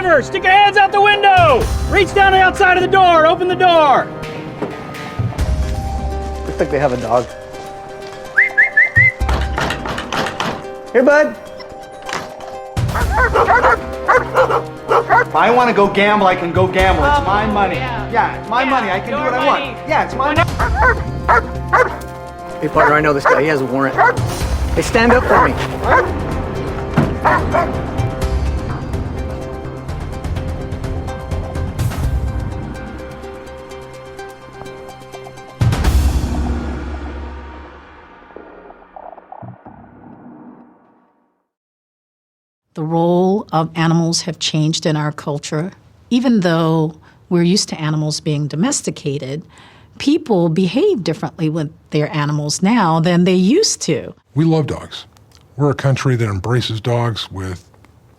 Driver, stick your hands out the window! Reach down the outside of the door, open the door! Looks like they have a dog. Here, bud. If I want to go gamble, I can go gamble. It's my money. Yeah, it's my money. I can do what I want. Yeah, it's my money. Hey, partner, I know this guy. He has a warrant. Hey, stand up for me. The role of animals have changed in our culture. Even though we're used to animals being domesticated, people behave differently with their animals now than they used to. We love dogs. We're a country that embraces dogs with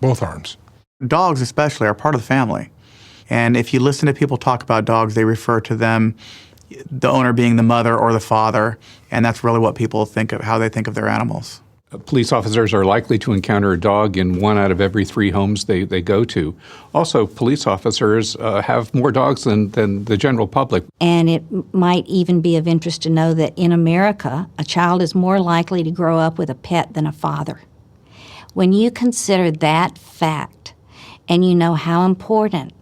both arms. Dogs especially are part of the family. And if you listen to people talk about dogs, they refer to them, the owner being the mother or the father, and that's really what people think of, how they think of their animals. Police officers are likely to encounter a dog in 1 out of every 3 homes they go to. Also, police officers have more dogs than the general public. And it might even be of interest to know that in America, a child is more likely to grow up with a pet than a father. When you consider that fact, and you know how important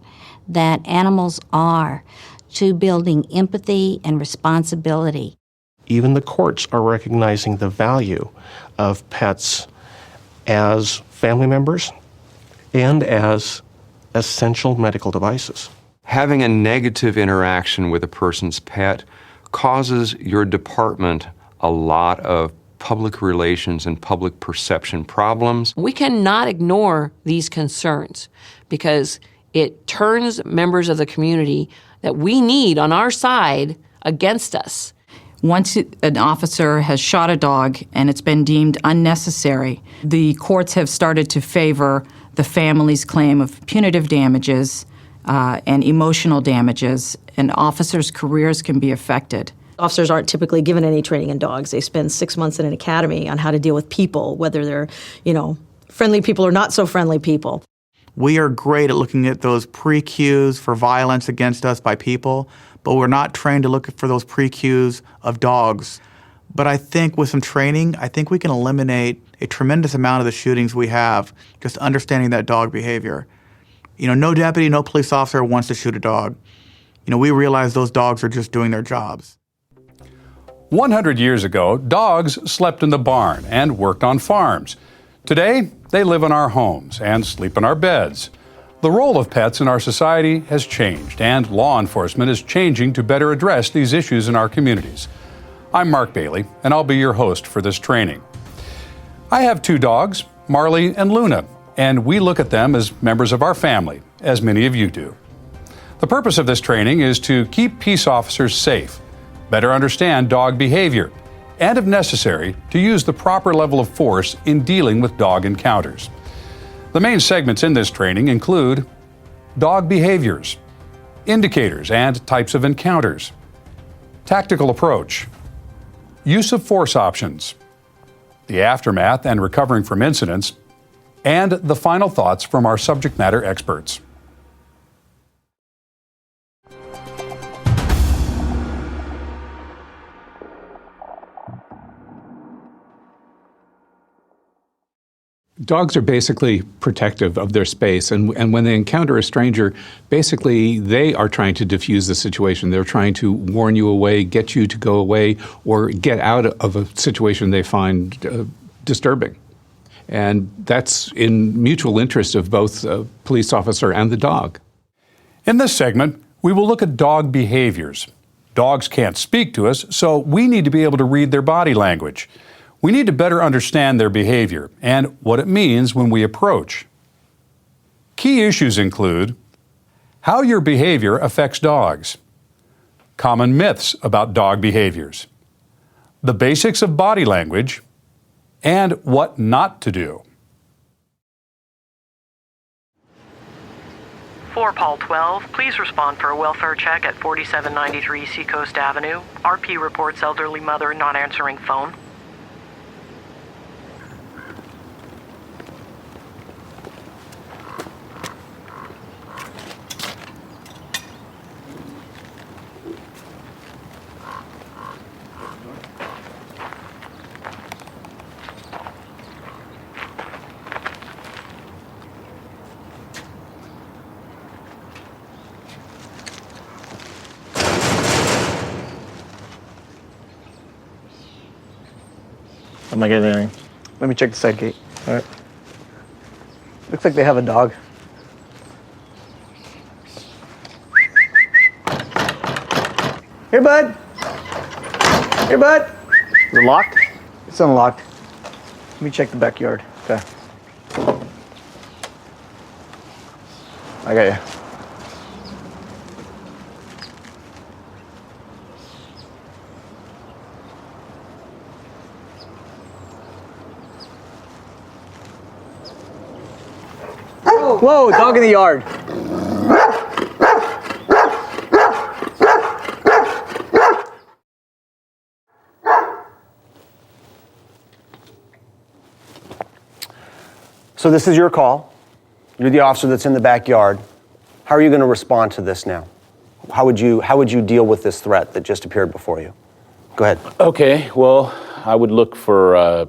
that animals are to building empathy and responsibility. Even the courts are recognizing the value of pets as family members and as essential medical devices. Having a negative interaction with a person's pet causes your department a lot of public relations and public perception problems. We cannot ignore these concerns because it turns members of the community that we need on our side against us. Once an officer has shot a dog and it's been deemed unnecessary, the courts have started to favor the family's claim of punitive damages and emotional damages, and officers' careers can be affected. Officers aren't typically given any training in dogs. They spend 6 months in an academy on how to deal with people, whether they're, friendly people or not so friendly people. We are great at looking at those pre-cues for violence against us by people, but we're not trained to look for those pre-cues of dogs. But I think with some training, I think we can eliminate a tremendous amount of the shootings we have, just understanding that dog behavior. No deputy, no police officer wants to shoot a dog. We realize those dogs are just doing their jobs. 100 years ago, dogs slept in the barn and worked on farms. Today, they live in our homes and sleep in our beds. The role of pets in our society has changed, and law enforcement is changing to better address these issues in our communities. I'm Mark Bailey, and I'll be your host for this training. I have 2 dogs, Marley and Luna, and we look at them as members of our family, as many of you do. The purpose of this training is to keep peace officers safe, better understand dog behavior, and if necessary, to use the proper level of force in dealing with dog encounters. The main segments in this training include dog behaviors, indicators and types of encounters, tactical approach, use of force options, the aftermath and recovering from incidents, and the final thoughts from our subject matter experts. Dogs are basically protective of their space, and when they encounter a stranger, basically they are trying to diffuse the situation. They're trying to warn you away, get you to go away, or get out of a situation they find disturbing. And that's in mutual interest of both the police officer and the dog. In this segment, we will look at dog behaviors. Dogs can't speak to us, so we need to be able to read their body language. We need to better understand their behavior and what it means when we approach. Key issues include how your behavior affects dogs, common myths about dog behaviors, the basics of body language, and what not to do. 4 Paul 12, please respond for a welfare check at 4793 Seacoast Avenue. RP reports elderly mother not answering phone. I'm not getting anything. Let me check the side gate. All right. Looks like they have a dog. Here, bud. Here, bud. Is it locked? It's unlocked. Let me check the backyard. Okay. I got you. Whoa, dog in the yard. So this is your call. You're the officer that's in the backyard. How are you going to respond to this now? How would you deal with this threat that just appeared before you? Go ahead. Okay, well, I would look for,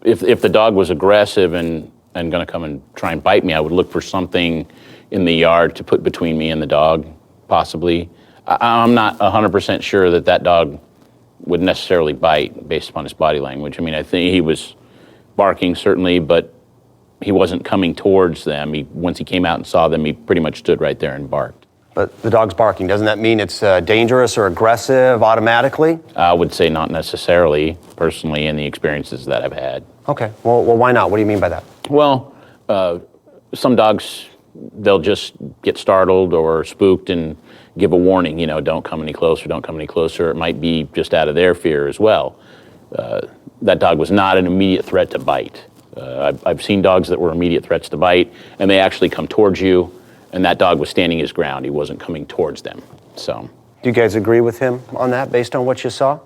if the dog was aggressive and going to come and try and bite me, I would look for something in the yard to put between me and the dog, possibly. I'm not 100% sure that dog would necessarily bite based upon his body language. I mean, I think he was barking, certainly, but he wasn't coming towards them. Once he came out and saw them, he pretty much stood right there and barked. But the dog's barking. Doesn't that mean it's dangerous or aggressive automatically? I would say not necessarily, personally, in the experiences that I've had. Okay. Well, why not? What do you mean by that? Well, some dogs, they'll just get startled or spooked and give a warning, don't come any closer, don't come any closer. It might be just out of their fear as well. That dog was not an immediate threat to bite. I've seen dogs that were immediate threats to bite, and they actually come towards you, and that dog was standing his ground. He wasn't coming towards them. So, do you guys agree with him on that based on what you saw?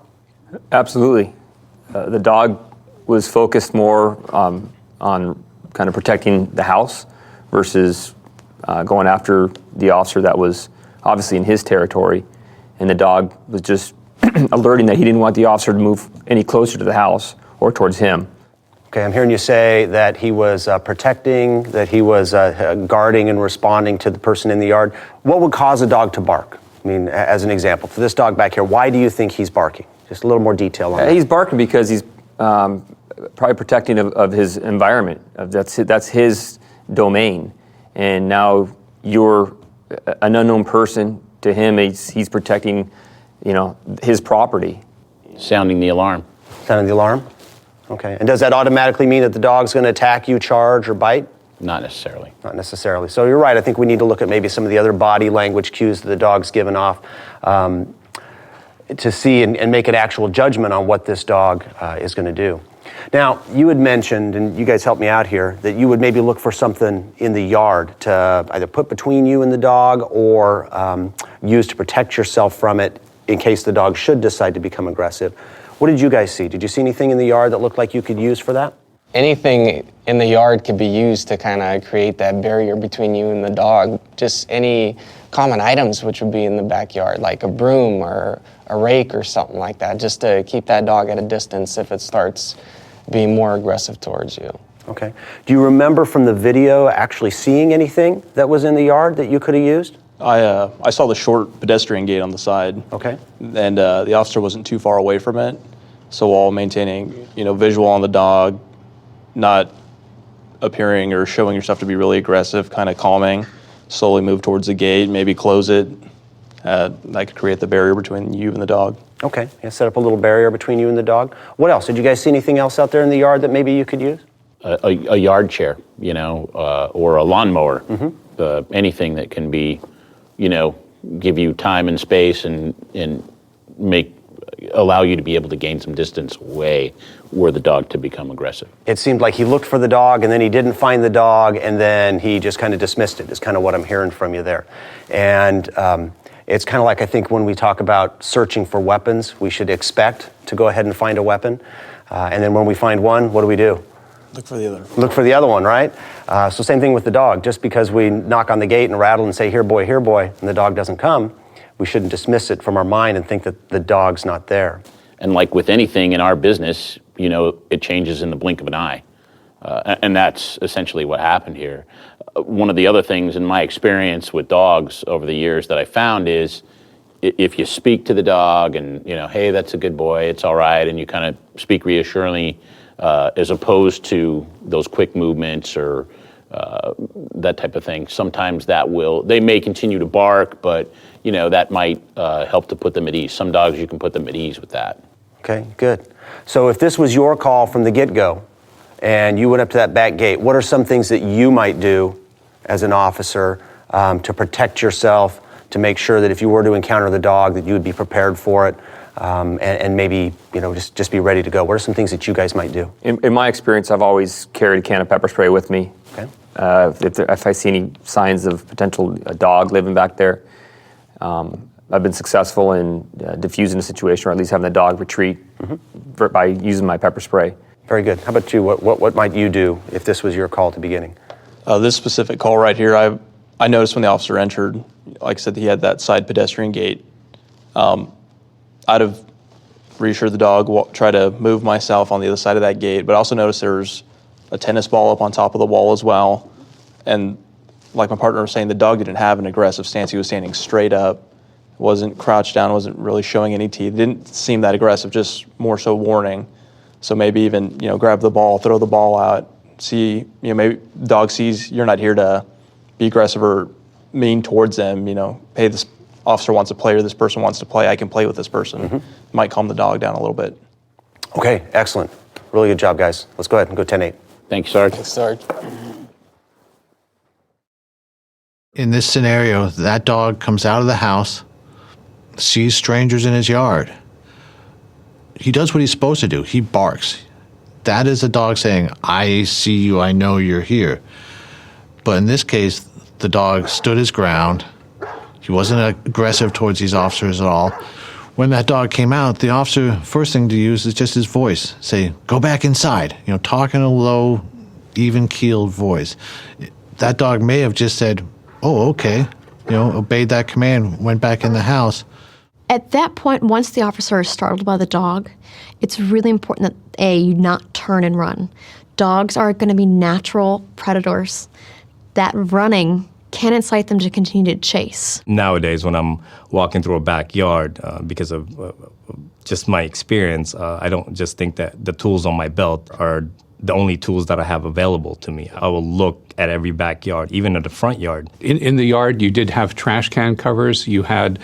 Absolutely. The dog was focused more on kind of protecting the house versus going after the officer that was obviously in his territory, and the dog was just alerting that he didn't want the officer to move any closer to the house or towards him. Okay, I'm hearing you say that he was protecting, that he was guarding and responding to the person in the yard. What would cause a dog to bark? I mean, as an example, for this dog back here, why do you think he's barking? Just a little more detail on that. He's barking because he's probably protecting of his environment. That's his domain. And now you're an unknown person. To him, he's protecting, his property. Sounding the alarm. Sounding the alarm? Okay. And does that automatically mean that the dog's going to attack you, charge, or bite? Not necessarily. Not necessarily. So you're right. I think we need to look at maybe some of the other body language cues that the dog's given off to see and make an actual judgment on what this dog is going to do. Now, you had mentioned, and you guys helped me out here, that you would maybe look for something in the yard to either put between you and the dog or use to protect yourself from it in case the dog should decide to become aggressive. What did you guys see? Did you see anything in the yard that looked like you could use for that? Anything in the yard could be used to kind of create that barrier between you and the dog. Just any common items which would be in the backyard, like a broom or a rake or something like that, just to keep that dog at a distance if it starts being more aggressive towards you. Okay. Do you remember from the video actually seeing anything that was in the yard that you could have used? I saw the short pedestrian gate on the side. Okay. And the officer wasn't too far away from it. So while maintaining, visual on the dog, not appearing or showing yourself to be really aggressive, kind of calming, slowly move towards the gate, maybe close it. That could create the barrier between you and the dog. Okay. Yeah, set up a little barrier between you and the dog. What else? Did you guys see anything else out there in the yard that maybe you could use? A yard chair, or a lawnmower. Mm-hmm. Anything that can be, give you time and space and allow you to be able to gain some distance away were the dog to become aggressive. It seemed like he looked for the dog and then he didn't find the dog and then he just kind of dismissed it, is kind of what I'm hearing from you there. And it's kind of like, I think when we talk about searching for weapons, we should expect to go ahead and find a weapon. And then when we find one, what do? Look for the other. Look for the other one, right? So same thing with the dog. Just because we knock on the gate and rattle and say, here boy, and the dog doesn't come, we shouldn't dismiss it from our mind and think that the dog's not there. And like with anything in our business, it changes in the blink of an eye. And that's essentially what happened here. One of the other things in my experience with dogs over the years that I found is if you speak to the dog and, hey, that's a good boy, it's all right, and you kind of speak reassuringly, as opposed to those quick movements or that type of thing. Sometimes they may continue to bark, but that might help to put them at ease. Some dogs, you can put them at ease with that. Okay, good. So if this was your call from the get-go and you went up to that back gate, what are some things that you might do as an officer to protect yourself, to make sure that if you were to encounter the dog that you would be prepared for it, and maybe just be ready to go? What are some things that you guys might do? In my experience, I've always carried a can of pepper spray with me. Okay. If I see any signs of a dog living back there, I've been successful in diffusing the situation, or at least having the dog retreat by using my pepper spray. Very good. How about you? What might you do if this was your call at the beginning? This specific call right here, I noticed when the officer entered, like I said, he had that side pedestrian gate. I'd have reassured the dog, try to move myself on the other side of that gate, but I also noticed there was a tennis ball up on top of the wall as well. And like my partner was saying, the dog didn't have an aggressive stance. He was standing straight up, wasn't crouched down, wasn't really showing any teeth. Didn't seem that aggressive, just more so warning. So maybe even, grab the ball, throw the ball out, see, maybe the dog sees you're not here to be aggressive or mean towards them. Hey, this officer wants to play or this person wants to play. I can play with this person. Might calm the dog down a little bit. Okay, excellent. Really good job, guys. Let's go ahead and go 10-8. Thank you, Sarge. Thanks, Sarge. In this scenario, that dog comes out of the house, sees strangers in his yard. He does what he's supposed to do. He barks. That is a dog saying, I see you, I know you're here. But in this case, the dog stood his ground. He wasn't aggressive towards these officers at all. When that dog came out, the officer, first thing to use is just his voice. Say, go back inside. Talk in a low, even-keeled voice. That dog may have just said, oh, okay, obeyed that command, went back in the house. At that point, once the officer is startled by the dog, it's really important that, you not turn and run. Dogs are going to be natural predators. That running can incite them to continue to chase. Nowadays, when I'm walking through a backyard, because of just my experience, I don't just think that the tools on my belt are the only tools that I have available to me. I will look at every backyard, even at the front yard. In the yard, you did have trash can covers. You had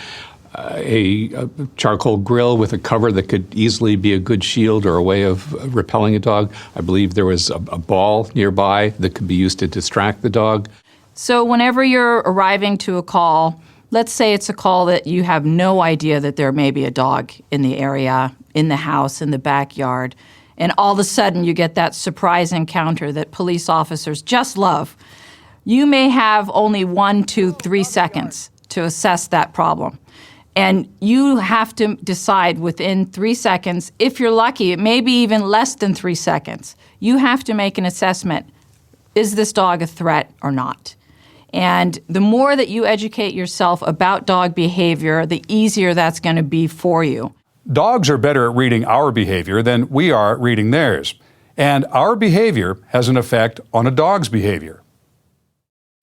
a charcoal grill with a cover that could easily be a good shield or a way of repelling a dog. I believe there was a ball nearby that could be used to distract the dog. So whenever you're arriving to a call, let's say it's a call that you have no idea that there may be a dog in the area, in the house, in the backyard, and all of a sudden you get that surprise encounter that police officers just love. You may have only 1, 2, 3 seconds to assess that problem. And you have to decide within 3 seconds, if you're lucky, it may be even less than 3 seconds. You have to make an assessment. Is this dog a threat or not? And the more that you educate yourself about dog behavior, the easier that's going to be for you. Dogs are better at reading our behavior than we are at reading theirs. And our behavior has an effect on a dog's behavior.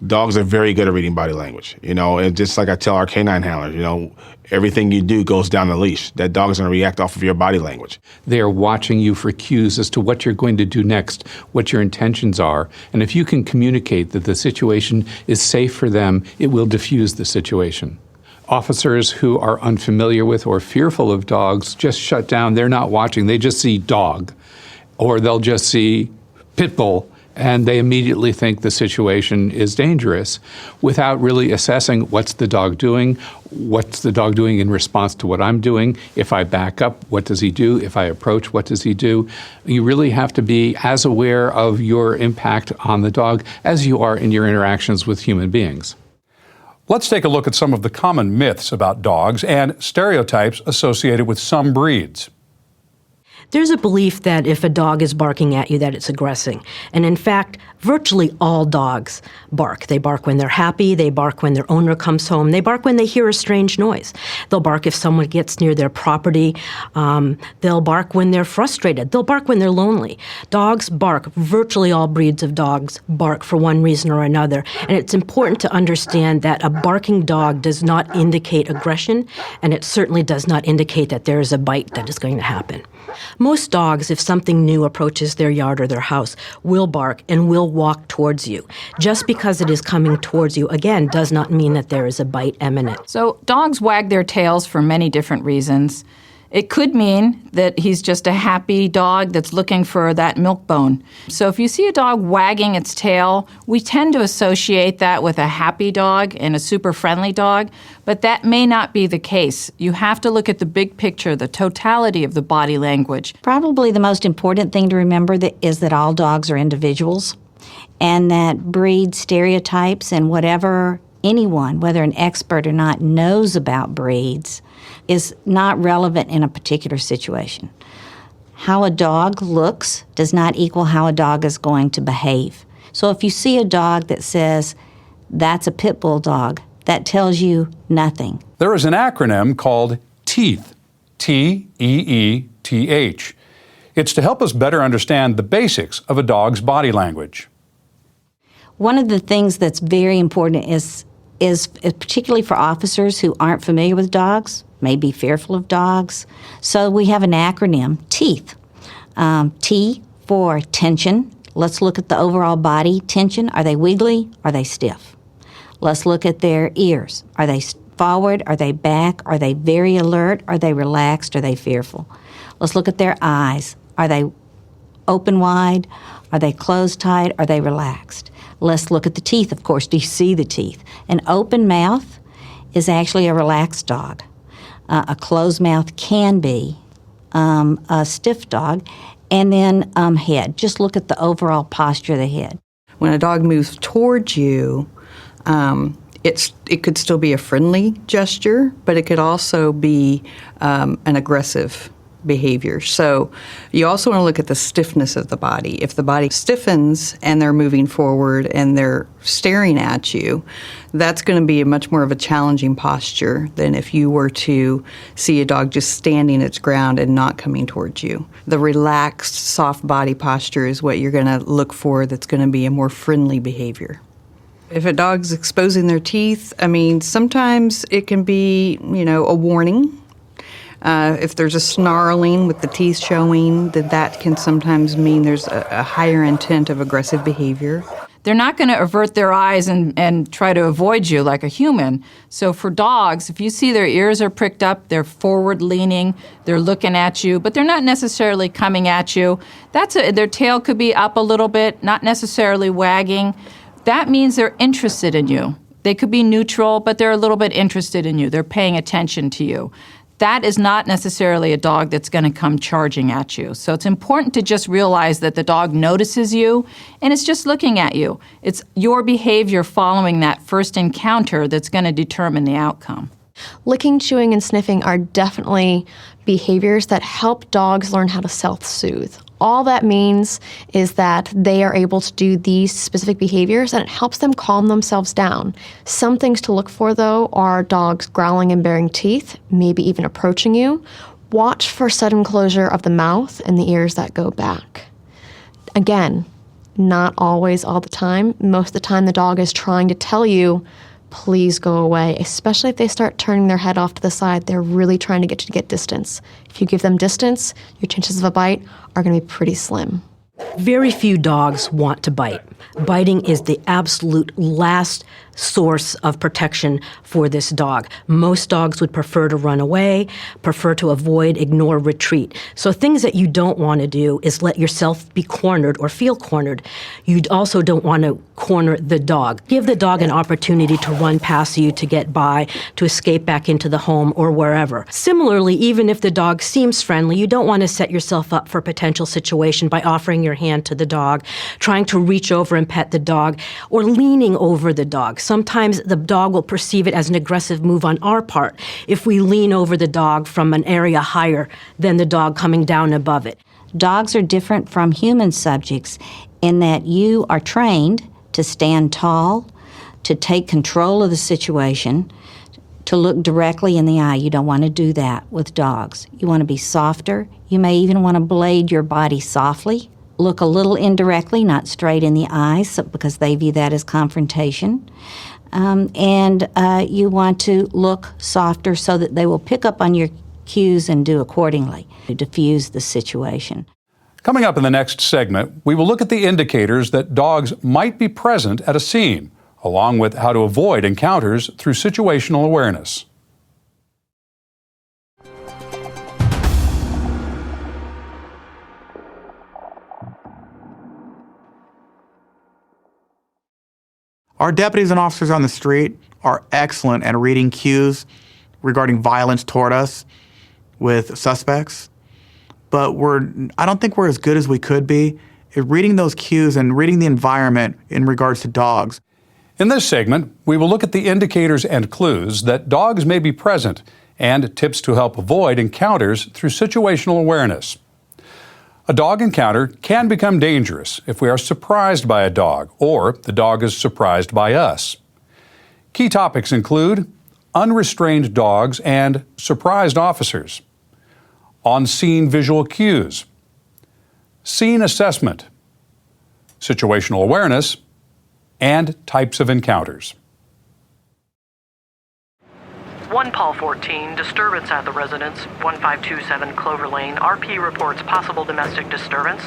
Dogs are very good at reading body language, and just like I tell our canine handlers, everything you do goes down the leash. That dog is going to react off of your body language. They are watching you for cues as to what you're going to do next, what your intentions are. And if you can communicate that the situation is safe for them, it will diffuse the situation. Officers who are unfamiliar with or fearful of dogs just shut down. They're not watching. They just see dog, or they'll just see pit bull, and they immediately think the situation is dangerous without really assessing what's the dog doing in response to what I'm doing. If I back up, what does he do? If I approach, what does he do? You really have to be as aware of your impact on the dog as you are in your interactions with human beings. Let's take a look at some of the common myths about dogs and stereotypes associated with some breeds. There's a belief that if a dog is barking at you that it's aggressing. And in fact, virtually all dogs bark. They bark when they're happy, they bark when their owner comes home, they bark when they hear a strange noise. They'll bark if someone gets near their property. They'll bark when they're frustrated. They'll bark when they're lonely. Dogs bark. Virtually all breeds of dogs bark for one reason or another. And it's important to understand that a barking dog does not indicate aggression, and it certainly does not indicate that there is a bite that is going to happen. Most dogs, if something new approaches their yard or their house, will bark and will walk towards you. Just because it is coming towards you, again, does not mean that there is a bite imminent. So dogs wag their tails for many different reasons. It could mean that he's just a happy dog that's looking for that milk bone. So if you see a dog wagging its tail, we tend to associate that with a happy dog and a super friendly dog, but that may not be the case. You have to look at the big picture, the totality of the body language. Probably the most important thing to remember is that all dogs are individuals, and that breed stereotypes and whatever anyone, whether an expert or not, knows about breeds is not relevant in a particular situation. How a dog looks does not equal how a dog is going to behave. So if you see a dog that says, that's a pit bull dog, that tells you nothing. There is an acronym called TEETH, T-E-E-T-H. It's to help us better understand the basics of a dog's body language. One of the things that's very important is particularly for officers who aren't familiar with dogs, may be fearful of dogs. So we have an acronym, TEETH. T for tension. Let's look at the overall body tension. Are they wiggly? Are they stiff? Let's look at their ears. Are they forward? Are they back? Are they very alert? Are they relaxed? Are they fearful? Let's look at their eyes. Are they open wide? Are they closed tight? Are they relaxed? Let's look at the teeth, of course. Do you see the teeth? An open mouth is actually a relaxed dog. A closed mouth can be a stiff dog. And then head. Just look at the overall posture of the head. When a dog moves towards you, it could still be a friendly gesture, but it could also be an aggressive behavior. So you also want to look at the stiffness of the body. If the body stiffens and they're moving forward and they're staring at you, that's going to be much more of a challenging posture than if you were to see a dog just standing its ground and not coming towards you. The relaxed, soft body posture is what you're going to look for that's going to be a more friendly behavior. If a dog's exposing their teeth, sometimes it can be, a warning. If there's a snarling with the teeth showing, that can sometimes mean there's a higher intent of aggressive behavior. They're not going to avert their eyes and try to avoid you like a human. So for dogs, if you see their ears are pricked up, they're forward-leaning, they're looking at you, but they're not necessarily coming at you. Their tail could be up a little bit, not necessarily wagging. That means they're interested in you. They could be neutral, but they're a little bit interested in you. They're paying attention to you. That is not necessarily a dog that's going to come charging at you. So it's important to just realize that the dog notices you and it's just looking at you. It's your behavior following that first encounter that's going to determine the outcome. Licking, chewing, and sniffing are definitely behaviors that help dogs learn how to self-soothe. All that means is that they are able to do these specific behaviors and it helps them calm themselves down. Some things to look for, though, are dogs growling and baring teeth, maybe even approaching you. Watch for sudden closure of the mouth and the ears that go back. Again, not always all the time. Most of the time the dog is trying to tell you, please go away, especially if they start turning their head off to the side. They're really trying to get you to get distance. If you give them distance, your chances of a bite are going to be pretty slim. Very few dogs want to bite. Biting is the absolute last source of protection for this dog. Most dogs would prefer to run away, prefer to avoid, ignore, retreat. So things that you don't want to do is let yourself be cornered or feel cornered. You also don't want to corner the dog. Give the dog an opportunity to run past you, to get by, to escape back into the home or wherever. Similarly, even if the dog seems friendly, you don't want to set yourself up for a potential situation by offering your hand to the dog, trying to reach over and pet the dog, or leaning over the dog. Sometimes the dog will perceive it as an aggressive move on our part if we lean over the dog from an area higher than the dog coming down above it. Dogs are different from human subjects in that you are trained to stand tall, to take control of the situation, to look directly in the eye. You don't want to do that with dogs. You want to be softer. You may even want to blade your body softly. Look a little indirectly, not straight in the eyes, because they view that as confrontation. And you want to look softer so that they will pick up on your cues and do accordingly to diffuse the situation. Coming up in the next segment, we will look at the indicators that dogs might be present at a scene, along with how to avoid encounters through situational awareness. Our deputies and officers on the street are excellent at reading cues regarding violence toward us with suspects, but I don't think we're as good as we could be at reading those cues and reading the environment in regards to dogs. In this segment, we will look at the indicators and clues that dogs may be present and tips to help avoid encounters through situational awareness. A dog encounter can become dangerous if we are surprised by a dog or the dog is surprised by us. Key topics include unrestrained dogs and surprised officers, on-scene visual cues, scene assessment, situational awareness, and types of encounters. 1 Paul 14, disturbance at the residence, 1527 Clover Lane. RP reports possible domestic disturbance.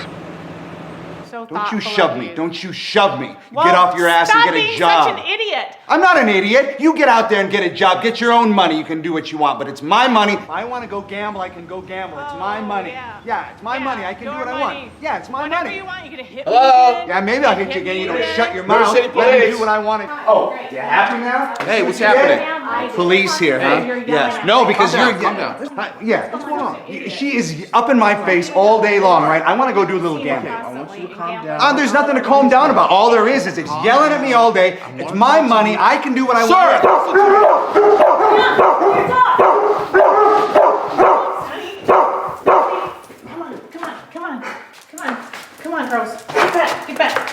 Don't you shove me. Don't you shove me. Get off your ass and get a job. Stop being such an idiot. I'm not an idiot. You get out there and get a job. Get your own money. You can do what you want, but it's my money. If I want to go gamble, I can go gamble. It's my money. Yeah, it's my money. I can do what I want. Yeah, it's my money. You want, you're gonna hit me Hello? again. Yeah, maybe I'll hit you again. You don't again. shut your mouth. Let me do what I want to. Oh, you happy now? Hey, what's happening? Police here, huh? Yes. No, because Calm you're. down, calm down. Yeah. What's going on? She is up in my face all day long, right? I want to go do a little gambling. I want you to calm down. There's nothing to calm down about. All there is it's yelling at me all day. It's my money. I can do what I want. Come on, girls. Get back.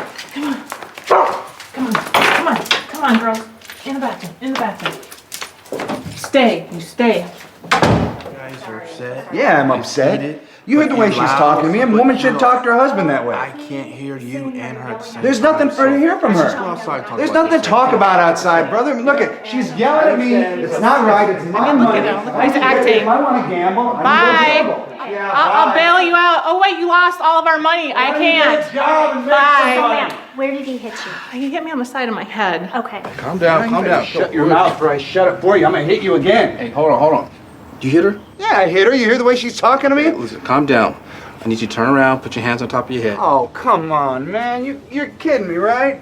Come on, girls. In the bathroom. Stay. You stay. You guys are upset. Yeah, I'm upset. You heard the way she's talking to me. A woman shouldn't talk to her husband that way. I can't hear you and her at the same There's time. nothing for her to hear from Let's just go outside her. and talk There's about nothing this. to talk about outside, brother. I mean, look at, she's yelling at me. It's not right. It's my money. Look how he's acting. If I want to gamble, I Bye. can go gamble. Yeah, I'll bye. bail you out. Oh wait, you lost all of our money. I Why don't you get can't. a job and make some Bye. money? Where did he hit you? He hit me on the side of my head. Okay. Calm down, calm down. Shut your mouth before I shut it for you. I'm going to hit you again. Hey, hold on. Did you hit her? Yeah, I hit her. You hear the way she's talking to me? Listen, calm down. I need you to turn around, put your hands on top of your head. Oh, come on, man. You're kidding me, right?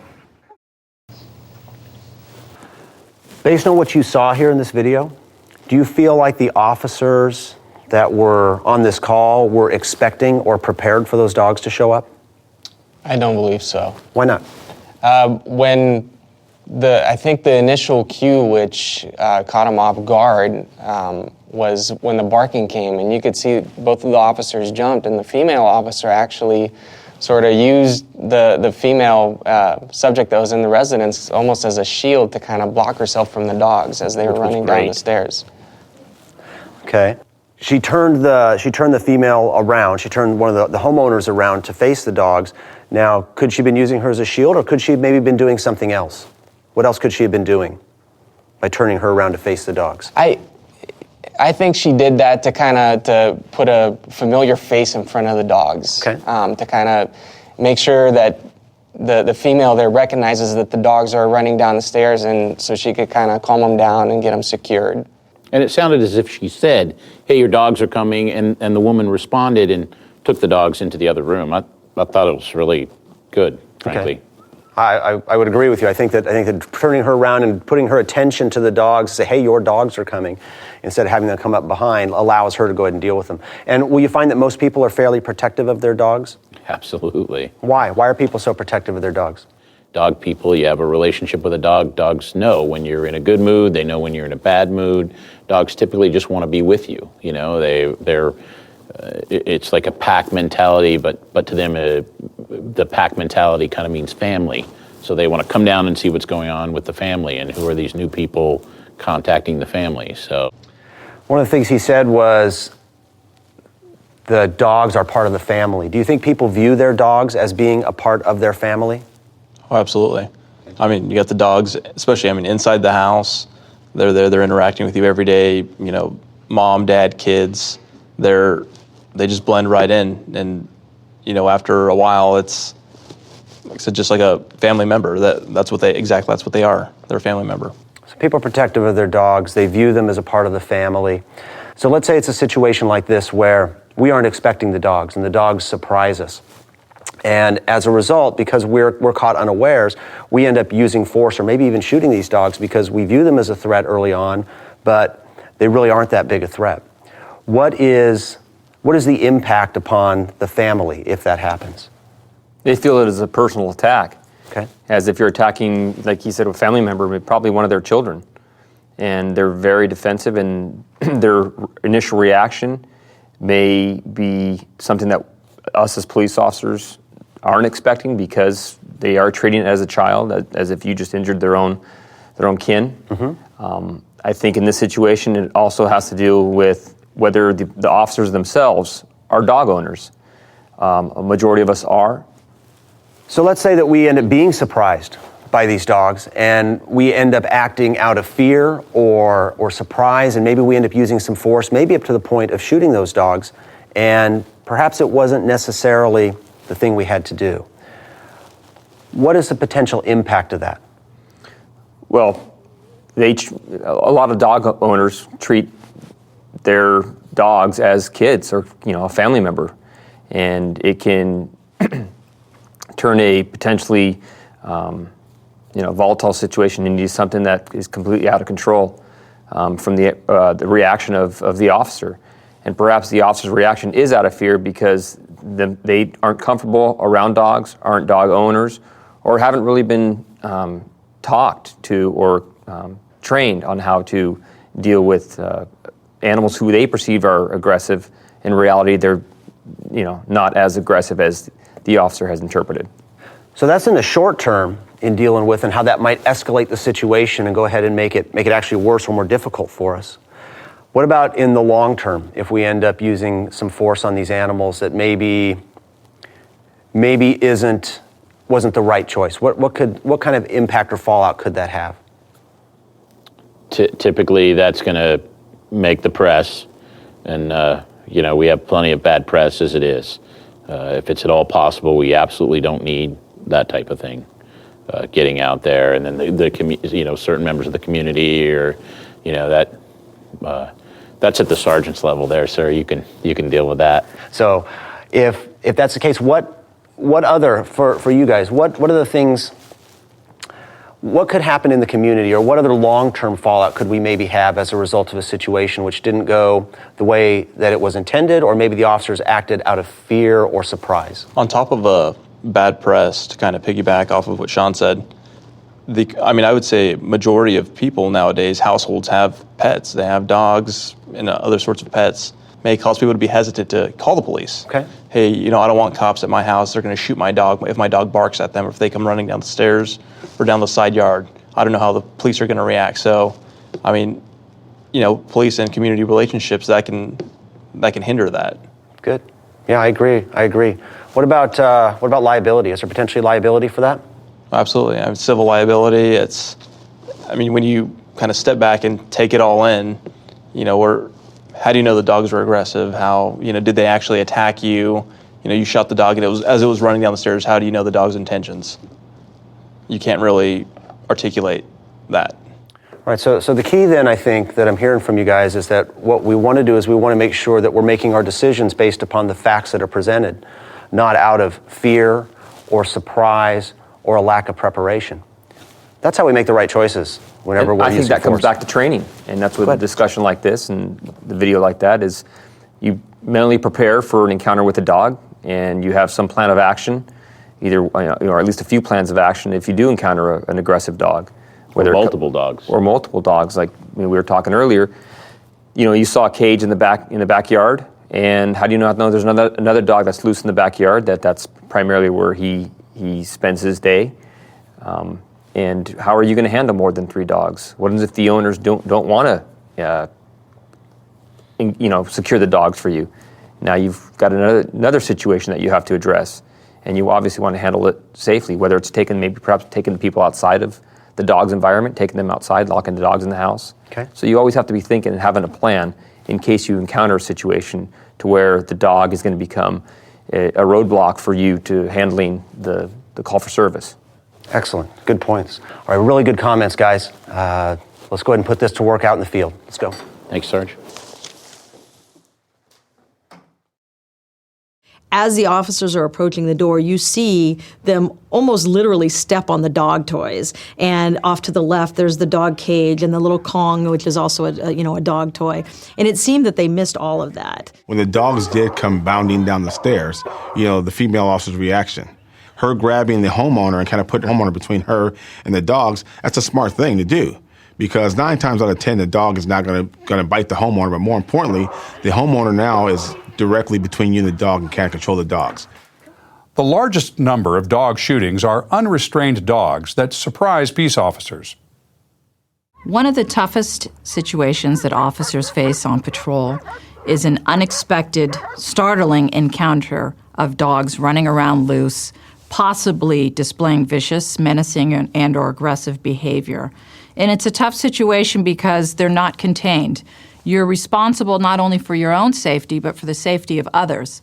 Based on what you saw here in this video, do you feel like the officers that were on this call were expecting or prepared for those dogs to show up? I don't believe so. Why not? I think the initial cue which caught him off guard was when the barking came, and you could see both of the officers jumped, and the female officer actually sort of used the female subject that was in the residence almost as a shield to kind of block herself from the dogs as they were running down the stairs. Okay. She turned the female around. She turned one of the homeowners around to face the dogs. Now, could she have been using her as a shield, or could she have maybe been doing something else? What else could she have been doing by turning her around to face the dogs? I think she did that to put a familiar face in front of the dogs. Okay. To kind of make sure that the female there recognizes that the dogs are running down the stairs, and so she could kind of calm them down and get them secured. And it sounded as if she said, hey, your dogs are coming, and the woman responded and took the dogs into the other room. I thought it was really good, frankly. Okay. I would agree with you. I think that turning her around and putting her attention to the dogs, say, hey, your dogs are coming, instead of having them come up behind, allows her to go ahead and deal with them. And will you find that most people are fairly protective of their dogs? Absolutely. Why? Why are people so protective of their dogs? Dog people, you have a relationship with a dog. Dogs know when you're in a good mood. They know when you're in a bad mood. Dogs typically just want to be with you. You know, they're it's like a pack mentality, but to them, the pack mentality kind of means family. So they want to come down and see what's going on with the family and who are these new people contacting the family. So one of the things he said was the dogs are part of the family. Do you think people view their dogs as being a part of their family? Oh, absolutely. I mean, you got the dogs, especially, inside the house. They're there, they're interacting with you every day, mom, dad, kids, they just blend right in. And, after a while, it's, like I said, just like a family member. That's what they are. They're a family member. So people are protective of their dogs. They view them as a part of the family. So let's say it's a situation like this where we aren't expecting the dogs and the dogs surprise us. And as a result, because we're caught unawares, we end up using force or maybe even shooting these dogs because we view them as a threat early on, but they really aren't that big a threat. What is the impact upon the family if that happens? They feel it as a personal attack. Okay. As if you're attacking, like he said, a family member, but probably one of their children. And they're very defensive, and their initial reaction may be something that us as police officers aren't expecting because they are treating it as a child, as if you just injured their own kin. Mm-hmm. I think in this situation, it also has to do with whether the officers themselves are dog owners. A majority of us are. So let's say that we end up being surprised by these dogs and we end up acting out of fear or surprise, and maybe we end up using some force, maybe up to the point of shooting those dogs, and perhaps it wasn't necessarily the thing we had to do. What is the potential impact of that? Well, a lot of dog owners treat their dogs as kids or a family member, and it can turn a potentially volatile situation into something that is completely out of control from the reaction of the officer. And perhaps the officer's reaction is out of fear because they aren't comfortable around dogs, aren't dog owners, or haven't really been talked to or trained on how to deal with animals who they perceive are aggressive. In reality, they're not as aggressive as the officer has interpreted. So that's in the short term in dealing with and how that might escalate the situation and go ahead and make it actually worse or more difficult for us. What about in the long term if we end up using some force on these animals that maybe wasn't the right choice? What kind of impact or fallout could that have? Typically, that's going to make the press, and we have plenty of bad press as it is. If it's at all possible, we absolutely don't need that type of thing getting out there, and then certain members of the community, or that's at the sergeant's level there, sir. You can deal with that. So, if that's the case, what other for you guys? What are the things? What could happen in the community, or what other long-term fallout could we maybe have as a result of a situation which didn't go the way that it was intended, or maybe the officers acted out of fear or surprise? On top of a bad press, to kind of piggyback off of what Sean said, I would say majority of people nowadays, households have pets. They have dogs and other sorts of pets. May cause people to be hesitant to call the police. Okay. Hey, I don't want cops at my house. They're going to shoot my dog if my dog barks at them, or if they come running down the stairs or down the side yard. I don't know how the police are going to react. So, police and community relationships that can hinder that. Good. Yeah, I agree. What about liability? Is there potentially liability for that? Absolutely. Civil liability. When you kind of step back and take it all in, how do you know the dogs were aggressive? How, did they actually attack you? You shot the dog and as it was running down the stairs, how do you know the dog's intentions? You can't really articulate that. Right, so the key then, I think, that I'm hearing from you guys is that what we want to do is we want to make sure that we're making our decisions based upon the facts that are presented, not out of fear or surprise or a lack of preparation. That's how we make the right choices whenever we're using force. I think that comes back to training, and that's what a discussion like this and the video like that is. You mentally prepare for an encounter with a dog, and you have some plan of action, either or at least a few plans of action if you do encounter an aggressive dog. Or multiple dogs. Or multiple dogs, like we were talking earlier. You saw a cage in the backyard, and how do you know there's another dog that's loose in the backyard? That's primarily where he spends his day. And how are you going to handle more than 3 dogs? What if the owners don't want to, secure the dogs for you? Now you've got another situation that you have to address, and you obviously want to handle it safely. Whether it's perhaps taking the people outside of the dog's environment, taking them outside, locking the dogs in the house. Okay. So you always have to be thinking and having a plan in case you encounter a situation to where the dog is going to become a roadblock for you to handling the call for service. Excellent. Good points. All right, really good comments, guys. Let's go ahead and put this to work out in the field. Let's go. Thanks, Sarge. As the officers are approaching the door, you see them almost literally step on the dog toys. And off to the left, there's the dog cage and the little Kong, which is also a dog toy. And it seemed that they missed all of that. When the dogs did come bounding down the stairs, the female officer's reaction, her grabbing the homeowner and kind of putting the homeowner between her and the dogs, that's a smart thing to do. Because 9 times out of 10, the dog is not going to bite the homeowner, but more importantly, the homeowner now is directly between you and the dog and can't control the dogs. The largest number of dog shootings are unrestrained dogs that surprise peace officers. One of the toughest situations that officers face on patrol is an unexpected, startling encounter of dogs running around loose, possibly displaying vicious, menacing, and or aggressive behavior. And it's a tough situation because they're not contained. You're responsible not only for your own safety, but for the safety of others.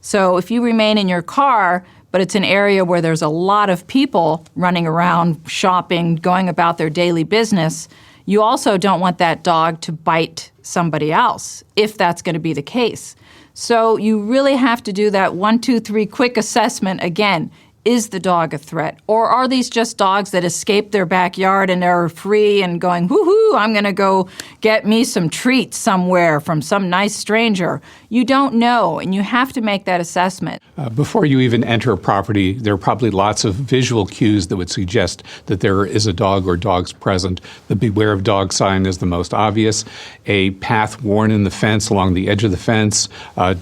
So if you remain in your car, but it's an area where there's a lot of people running around, shopping, going about their daily business, you also don't want that dog to bite somebody else, if that's going to be the case. So you really have to do that 1, 2, 3 quick assessment again. Is the dog a threat? Or are these just dogs that escaped their backyard and are free and going, whoo-hoo, I'm going to go get me some treats somewhere from some nice stranger? You don't know, and you have to make that assessment. Before you even enter a property, there are probably lots of visual cues that would suggest that there is a dog or dogs present. The beware of dog sign is the most obvious. A path worn in the fence along the edge of the fence,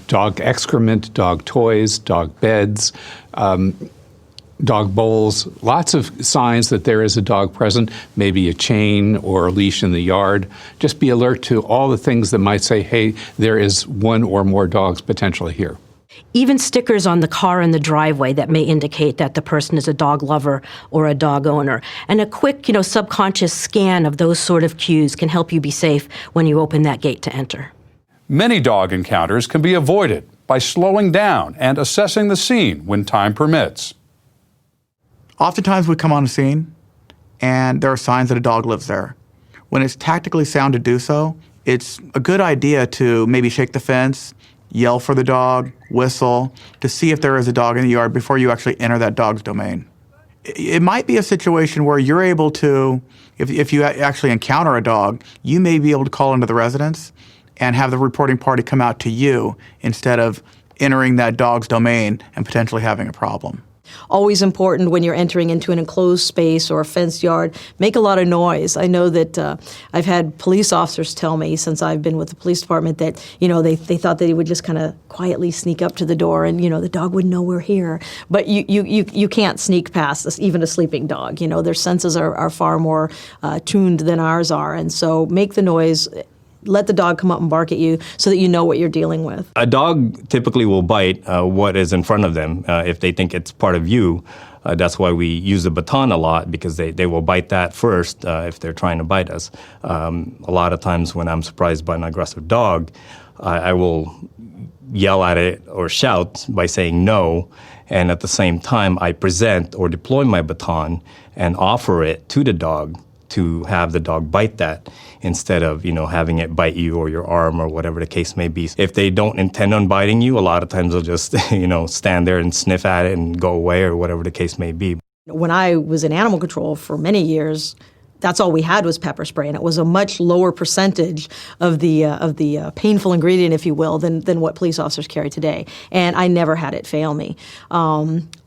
dog excrement, dog toys, dog beds, dog bowls, lots of signs that there is a dog present, maybe a chain or a leash in the yard. Just be alert to all the things that might say, hey, there is one or more dogs potentially here. Even stickers on the car in the driveway that may indicate that the person is a dog lover or a dog owner. And a quick, subconscious scan of those sort of cues can help you be safe when you open that gate to enter. Many dog encounters can be avoided by slowing down and assessing the scene when time permits. Oftentimes we come on a scene and there are signs that a dog lives there. When it's tactically sound to do so, it's a good idea to maybe shake the fence, yell for the dog, whistle, to see if there is a dog in the yard before you actually enter that dog's domain. It might be a situation where you're able to, if you actually encounter a dog, you may be able to call into the residence and have the reporting party come out to you instead of entering that dog's domain and potentially having a problem. Always important when you're entering into an enclosed space or a fenced yard, make a lot of noise. I know that I've had police officers tell me since I've been with the police department that, they thought that he would just kind of quietly sneak up to the door and, the dog wouldn't know we're here. But you can't sneak past this, even a sleeping dog. Their senses are far more tuned than ours are. And so make the noise. Let the dog come up and bark at you so that you know what you're dealing with. A dog typically will bite what is in front of them if they think it's part of you. That's why we use the baton a lot, because they will bite that first if they're trying to bite us. A lot of times when I'm surprised by an aggressive dog, I will yell at it or shout by saying no, and at the same time I present or deploy my baton and offer it to the dog to have the dog bite that instead of, having it bite you or your arm or whatever the case may be. If they don't intend on biting you, a lot of times they'll just, stand there and sniff at it and go away or whatever the case may be. When I was in animal control for many years, that's all we had was pepper spray, and it was a much lower percentage of the painful ingredient, if you will, than what police officers carry today. And I never had it fail me.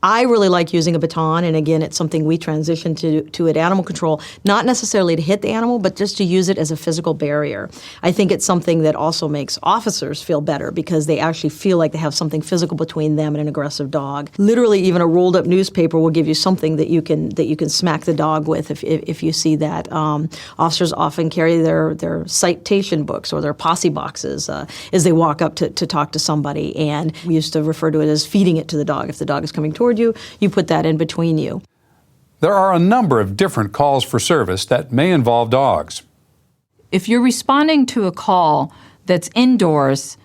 I really like using a baton, and again, it's something we transitioned to at animal control, not necessarily to hit the animal, but just to use it as a physical barrier. I think it's something that also makes officers feel better because they actually feel like they have something physical between them and an aggressive dog. Literally, even a rolled up newspaper will give you something that you can smack the dog with if you see that. Officers often carry their citation books or their posse boxes as they walk up to talk to somebody, and we used to refer to it as feeding it to the dog. If the dog is coming toward you, you put that in between you. There are a number of different calls for service that may involve dogs. If you're responding to a call that's indoors,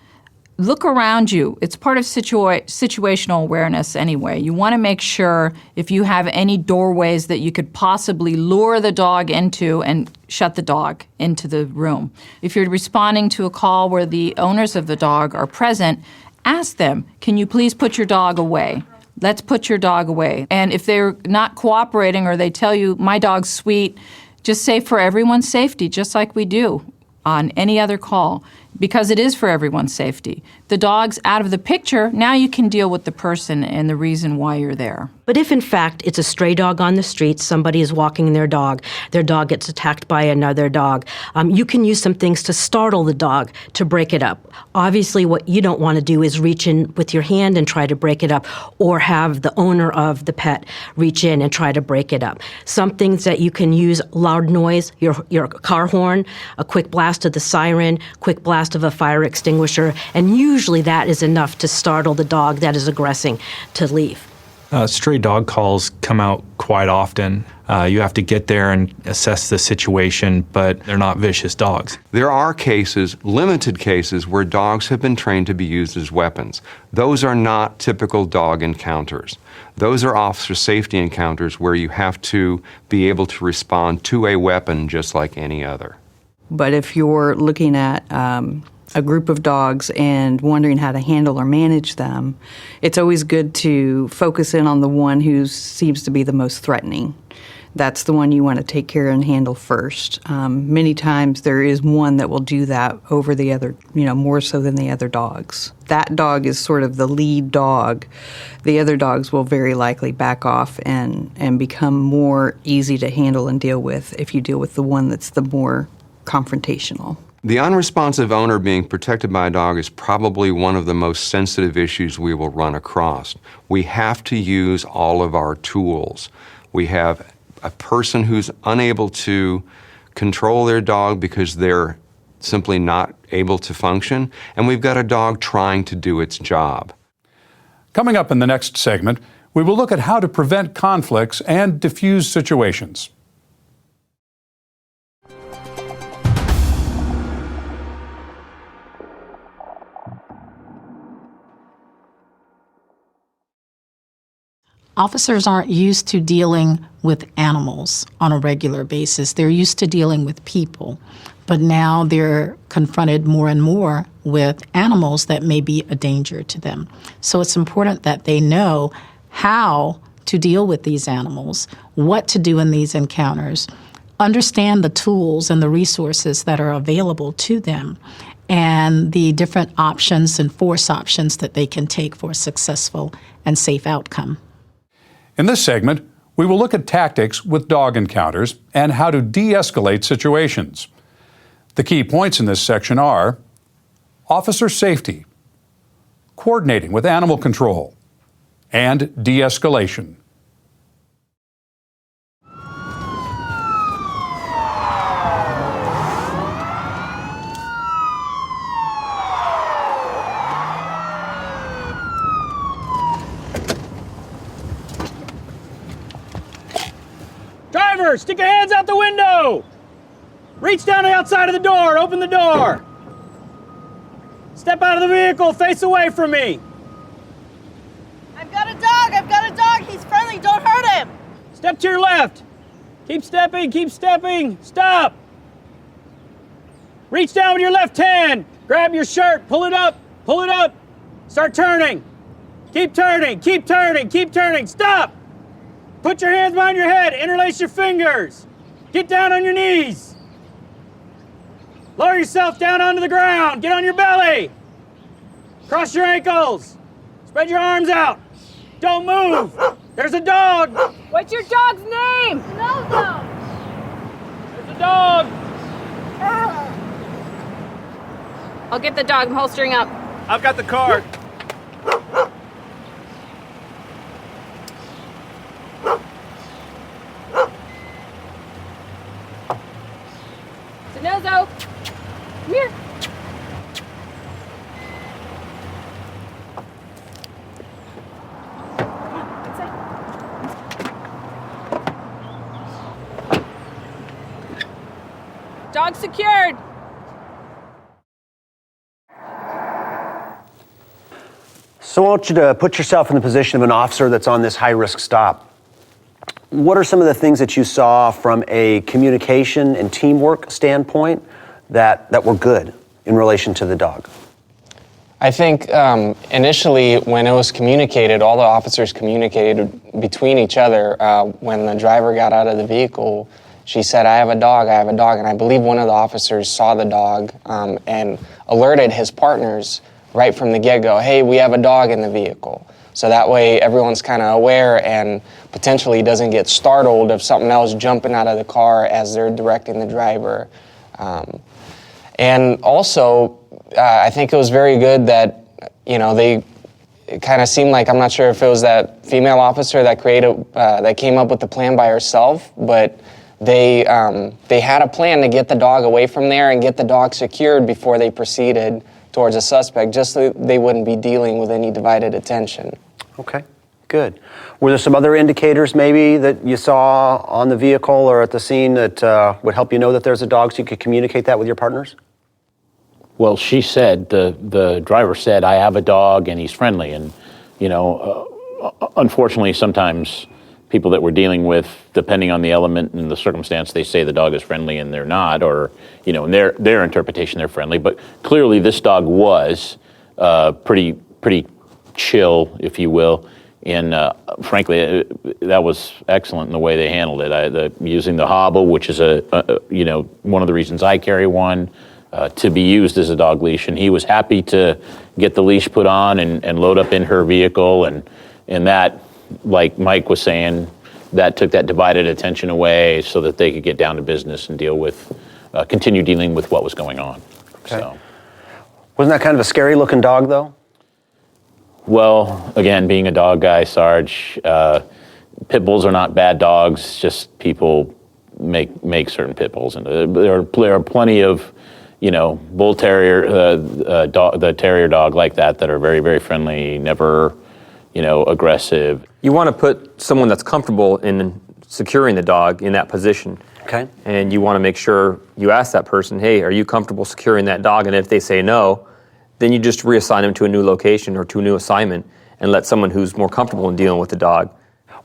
look around you. It's part of situational awareness anyway. You want to make sure if you have any doorways that you could possibly lure the dog into and shut the dog into the room. If you're responding to a call where the owners of the dog are present, ask them, can you please put your dog away? Let's put your dog away. And if they're not cooperating or they tell you, my dog's sweet, just say for everyone's safety, just like we do on any other call, because it is for everyone's safety. The dog's out of the picture, now you can deal with the person and the reason why you're there. But if in fact it's a stray dog on the street, somebody is walking their dog gets attacked by another dog, you can use some things to startle the dog to break it up. Obviously what you don't want to do is reach in with your hand and try to break it up, or have the owner of the pet reach in and try to break it up. Some things that you can use: loud noise, your car horn, a quick blast of the siren, quick blast of a fire extinguisher, and usually that is enough to startle the dog that is aggressing to leave. Stray dog calls come out quite often. You have to get there and assess the situation, but they're not vicious dogs. There are cases, limited cases, where dogs have been trained to be used as weapons. Those are not typical dog encounters. Those are officer safety encounters where you have to be able to respond to a weapon just like any other. But if you're looking at a group of dogs and wondering how to handle or manage them, it's always good to focus in on the one who seems to be the most threatening. That's the one you want to take care and handle first. Many times there is one that will do that over the other, more so than the other dogs. That dog is sort of the lead dog. The other dogs will very likely back off and become more easy to handle and deal with if you deal with the one that's the more confrontational. The unresponsive owner being protected by a dog is probably one of the most sensitive issues we will run across. We have to use all of our tools. We have a person who's unable to control their dog because they're simply not able to function, and we've got a dog trying to do its job. Coming up in the next segment, we will look at how to prevent conflicts and diffuse situations. Officers aren't used to dealing with animals on a regular basis. They're used to dealing with people. But now they're confronted more and more with animals that may be a danger to them. So it's important that they know how to deal with these animals, what to do in these encounters, understand the tools and the resources that are available to them, and the different options and force options that they can take for a successful and safe outcome. In this segment, we will look at tactics with dog encounters and how to de-escalate situations. The key points in this section are officer safety, coordinating with animal control, and de-escalation. Driver, stick your hands out the window! Reach down the outside of the door, open the door! Step out of the vehicle, face away from me! I've got a dog, he's friendly, don't hurt him! Step to your left! Keep stepping, stop! Reach down with your left hand, grab your shirt, pull it up, start turning! Keep turning, stop! Put your hands behind your head, interlace your fingers. Get down on your knees. Lower yourself down onto the ground, get on your belly. Cross your ankles. Spread your arms out. Don't move. There's a dog. What's your dog's name? Nozo. There's a dog. I'll get the dog, I'm holstering up. I've got the car. Nozo, come here. Dog secured. So I want you to put yourself in the position of an officer that's on this high-risk stop. What are some of the things that you saw from a communication and teamwork standpoint that were good in relation to the dog? I think initially when it was communicated, all the officers communicated between each other. When the driver got out of the vehicle, she said, I have a dog, and I believe one of the officers saw the dog and alerted his partners right from the get-go, hey, we have a dog in the vehicle. So that way everyone's kind of aware and potentially doesn't get startled of something else jumping out of the car as they're directing the driver. And also, I think it was very good that, it kind of seemed like, I'm not sure if it was that female officer that that came up with the plan by herself, but they had a plan to get the dog away from there and get the dog secured before they proceeded towards a suspect, just so they wouldn't be dealing with any divided attention. Okay, good. Were there some other indicators maybe that you saw on the vehicle or at the scene that would help you know that there's a dog so you could communicate that with your partners? Well, she said, the driver said, I have a dog and he's friendly. And, unfortunately, sometimes people that we're dealing with, depending on the element and the circumstance, they say the dog is friendly and they're not, or, in their interpretation, they're friendly. But clearly this dog was pretty chill, if you will. And frankly, that was excellent in the way they handled it. Using the hobble, which is one of the reasons I carry one, to be used as a dog leash, and he was happy to get the leash put on and load up in her vehicle, and that, like Mike was saying, that took that divided attention away so that they could get down to business and continue dealing with what was going on. Okay. So. Wasn't that kind of a scary looking dog though? Well, again, being a dog guy, Sarge, pit bulls are not bad dogs, just people make certain pit bulls, and there are plenty of bull terrier, the terrier dog like that are very, very friendly, never, aggressive. You want to put someone that's comfortable in securing the dog in that position. Okay. And you want to make sure you ask that person, hey, are you comfortable securing that dog? And if they say no, then you just reassign them to a new location or to a new assignment and let someone who's more comfortable in dealing with the dog.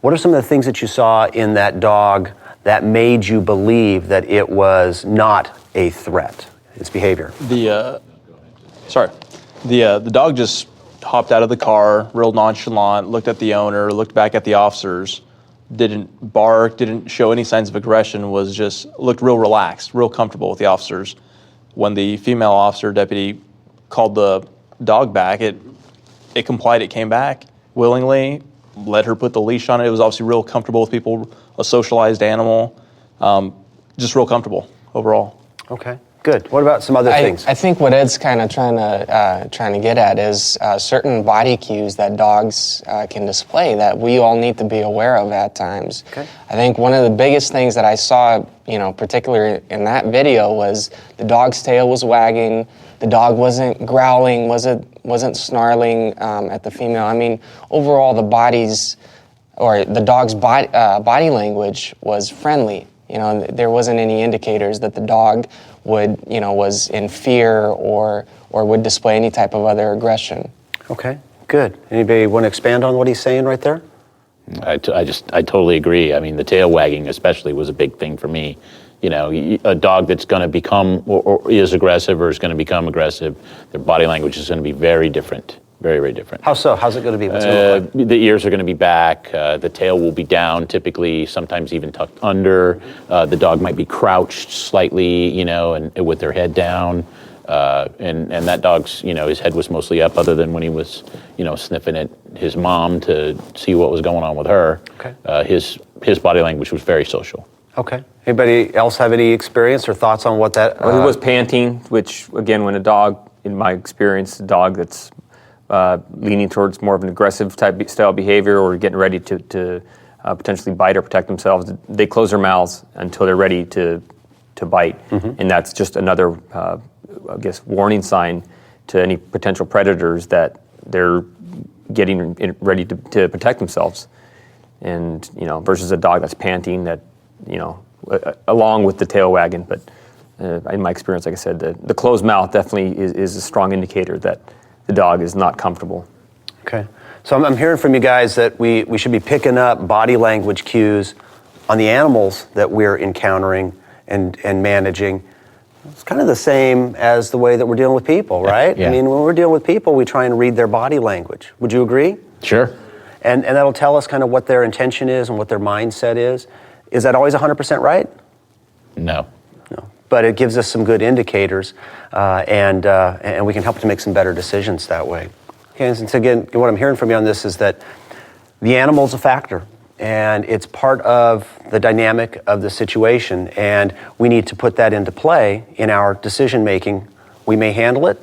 What are some of the things that you saw in that dog that made you believe that it was not a threat? Its behavior. The dog just hopped out of the car, real nonchalant, looked at the owner, looked back at the officers, didn't bark, didn't show any signs of aggression, looked real relaxed, real comfortable with the officers. When the female officer deputy called the dog back, it complied, it came back willingly, let her put the leash on it. It was obviously real comfortable with people, a socialized animal, just real comfortable overall. Okay. Good. What about some other things? I think what Ed's kind of trying to get at is certain body cues that dogs can display that we all need to be aware of at times. Okay. I think one of the biggest things that I saw, particularly in that video, was the dog's tail was wagging, the dog wasn't growling, wasn't snarling at the female. I mean, overall, the dog's body language was friendly. There wasn't any indicators that the dog was in fear or would display any type of other aggression. Okay, good. Anybody want to expand on what he's saying right there? I totally agree. I mean, the tail wagging especially was a big thing for me. A dog that's going to become or is aggressive or is going to become aggressive, their body language is going to be very different. Very, very different. How so? How's it going to be? What's it going to look like? The ears are going to be back. The tail will be down, typically, sometimes even tucked under. The dog might be crouched slightly, and with their head down. And that dog's, his head was mostly up, other than when he was, sniffing at his mom to see what was going on with her. Okay. His body language was very social. Okay. Anybody else have any experience or thoughts on what that? Well, he was panting, which again, when a dog, in my experience, a dog that's leaning towards more of an aggressive type style behavior or getting ready to potentially bite or protect themselves, they close their mouths until they're ready to bite. Mm-hmm. And that's just another, warning sign to any potential predators that they're getting ready to protect themselves. And, versus a dog that's panting that, along with the tail wagging. But in my experience, like I said, the closed mouth definitely is a strong indicator that the dog is not comfortable. Okay. So I'm hearing from you guys that we should be picking up body language cues on the animals that we're encountering and managing. It's kind of the same as the way that we're dealing with people, right? Yeah. I mean, when we're dealing with people, we try and read their body language. Would you agree? Sure. And that'll tell us kind of what their intention is and what their mindset is. Is that always 100% right? No. No. But it gives us some good indicators, and we can help to make some better decisions that way. Okay, and so again, what I'm hearing from you on this is that the animal's a factor, and it's part of the dynamic of the situation, and we need to put that into play in our decision making. We may handle it,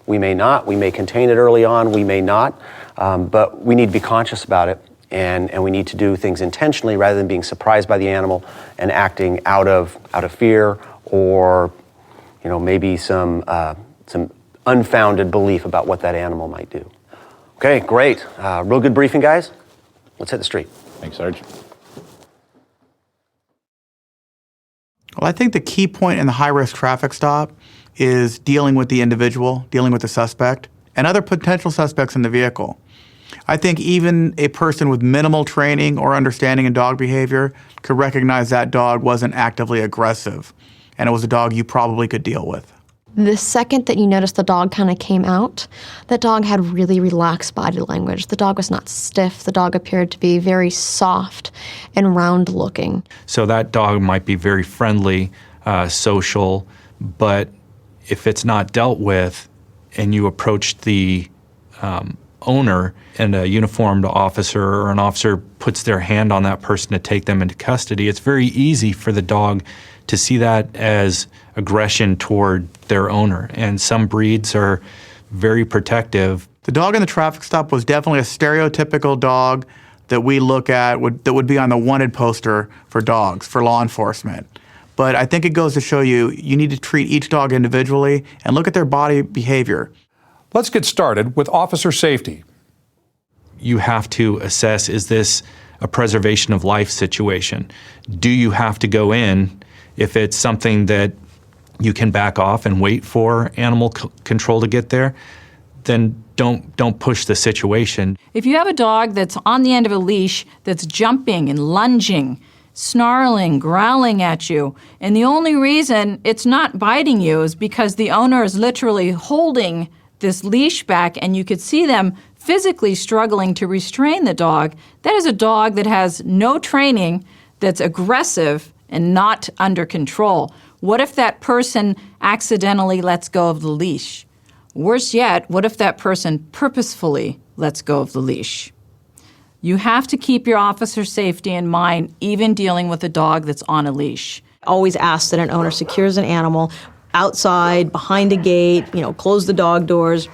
we may not, we may contain it early on, we may not, but we need to be conscious about it, and we need to do things intentionally rather than being surprised by the animal and acting out of fear or, you know, maybe some unfounded belief about what that animal might do. Okay, great. Real good briefing, guys. Let's hit the street. Thanks, Sarge. Well, I think the key point in the high-risk traffic stop is dealing with the individual, dealing with the suspect, and other potential suspects in the vehicle. I think even a person with minimal training or understanding in dog behavior could recognize that dog wasn't actively aggressive, and it was a dog you probably could deal with. The second that you noticed the dog kind of came out, that dog had really relaxed body language. The dog was not stiff. The dog appeared to be very soft and round looking. So that dog might be very friendly, social, but if it's not dealt with and you approach the owner and a uniformed officer or an officer puts their hand on that person to take them into custody, it's very easy for the dog to see that as aggression toward their owner. And some breeds are very protective. The dog in the traffic stop was definitely a stereotypical dog that we look at that would be on the wanted poster for dogs, for law enforcement. But I think it goes to show you need to treat each dog individually and look at their body behavior. Let's get started with officer safety. You have to assess, is this a preservation of life situation? Do you have to go in? If it's something that you can back off and wait for animal control to get there, then don't push the situation. If you have a dog that's on the end of a leash that's jumping and lunging, snarling, growling at you, and the only reason it's not biting you is because the owner is literally holding this leash back and you could see them physically struggling to restrain the dog, that is a dog that has no training, that's aggressive and not under control. What if that person accidentally lets go of the leash? Worse yet, what if that person purposefully lets go of the leash? You have to keep your officer's safety in mind, even dealing with a dog that's on a leash. Always ask that an owner secures an animal outside, behind a gate, close the dog doors.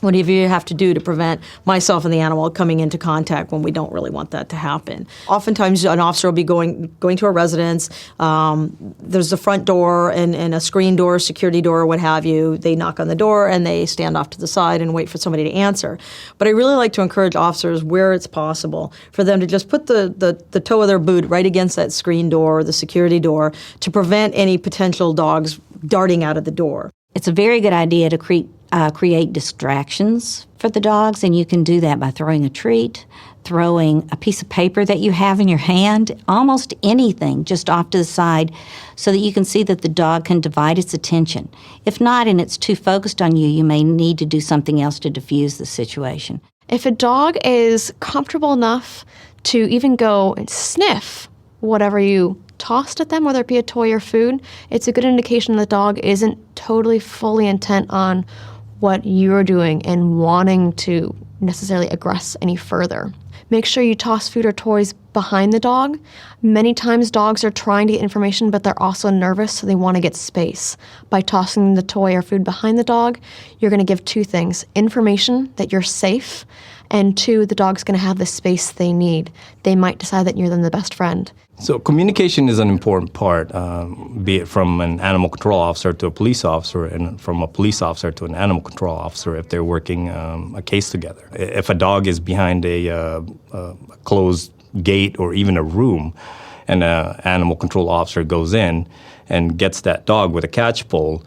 Whatever you have to do to prevent myself and the animal coming into contact when we don't really want that to happen. Oftentimes, an officer will be going to a residence. There's the front door and a screen door, security door, or what have you. They knock on the door and they stand off to the side and wait for somebody to answer. But I really like to encourage officers, where it's possible, for them to just put the toe of their boot right against that screen door or the security door to prevent any potential dogs darting out of the door. It's a very good idea to create distractions for the dogs, and you can do that by throwing a treat, throwing a piece of paper that you have in your hand, almost anything just off to the side so that you can see that the dog can divide its attention. If not, and it's too focused on you, you may need to do something else to diffuse the situation. If a dog is comfortable enough to even go and sniff whatever you tossed at them, whether it be a toy or food, it's a good indication the dog isn't totally fully intent on what you're doing and wanting to necessarily aggress any further. Make sure you toss food or toys behind the dog. Many times dogs are trying to get information, but they're also nervous, so they want to get space. By tossing the toy or food behind the dog, you're going to give two things: information that you're safe, and two, the dog's going to have the space they need. They might decide that you're then the best friend. So communication is an important part, be it from an animal control officer to a police officer, and from a police officer to an animal control officer if they're working a case together. If a dog is behind a closed gate or even a room, and an animal control officer goes in and gets that dog with a catch pole,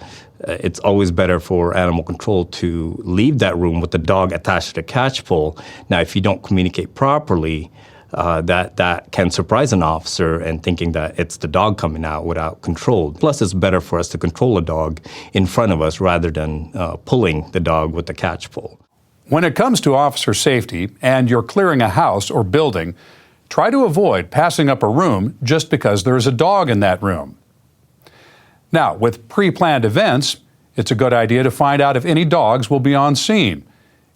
it's always better for animal control to leave that room with the dog attached to the catch pole. Now, if you don't communicate properly, that can surprise an officer and thinking that it's the dog coming out without control. Plus, it's better for us to control a dog in front of us rather than pulling the dog with the catch pole. When it comes to officer safety and you're clearing a house or building, try to avoid passing up a room just because there is a dog in that room. Now, with pre-planned events, it's a good idea to find out if any dogs will be on scene.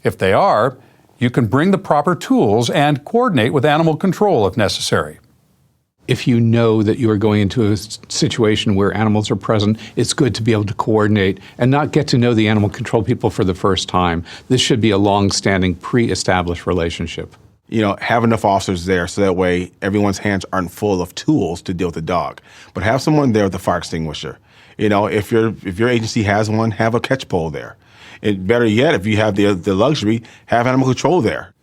If they are, you can bring the proper tools and coordinate with animal control if necessary. If you know that you are going into a situation where animals are present, it's good to be able to coordinate and not get to know the animal control people for the first time. This should be a long-standing, pre-established relationship. Have enough officers there so that way everyone's hands aren't full of tools to deal with the dog. But have someone there with a fire extinguisher. If your agency has one, have a catch pole there. And better yet, if you have the luxury, have animal control there.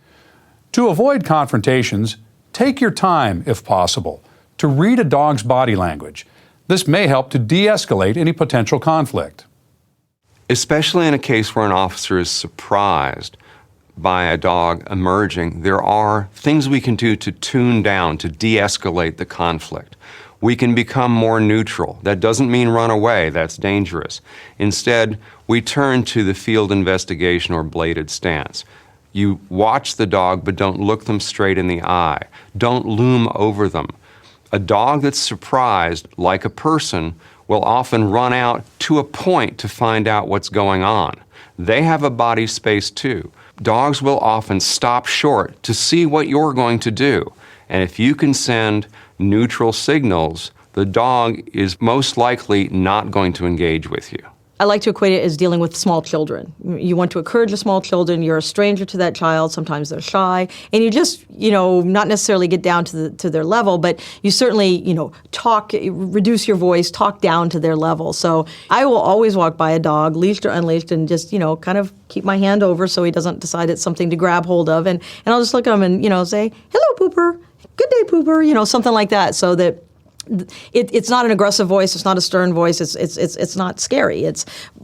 To avoid confrontations, take your time, if possible, to read a dog's body language. This may help to de-escalate any potential conflict. Especially in a case where an officer is surprised by a dog emerging, there are things we can do to tune down, to de-escalate the conflict. We can become more neutral. That doesn't mean run away, that's dangerous. Instead, we turn to the field investigation or bladed stance. You watch the dog, but don't look them straight in the eye. Don't loom over them. A dog that's surprised, like a person, will often run out to a point to find out what's going on. They have a body space too. Dogs will often stop short to see what you're going to do. And if you can send neutral signals, the dog is most likely not going to engage with you. I like to equate it as dealing with small children. You want to encourage the small children. You're a stranger to that child. Sometimes they're shy. And you just, not necessarily get down to their level, but you certainly, talk, reduce your voice, talk down to their level. So I will always walk by a dog, leashed or unleashed, and just, kind of keep my hand over so he doesn't decide it's something to grab hold of. And I'll just look at him and, say, hello, Pooper. Good day, Pooper. Something like that, so that it's not an aggressive voice. It's not a stern voice. It's not scary.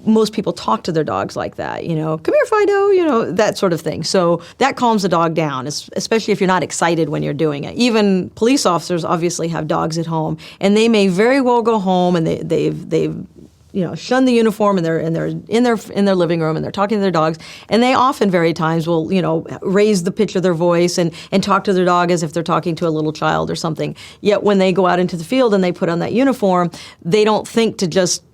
Most people talk to their dogs like that. Come here, Fido. That sort of thing. So that calms the dog down, especially if you're not excited when you're doing it. Even police officers obviously have dogs at home, and they may very well go home and they've shunned the uniform and they're in their living room and they're talking to their dogs, and they often very times will raise the pitch of their voice and talk to their dog as if they're talking to a little child or something. Yet when they go out into the field and they put on that uniform, they don't think to just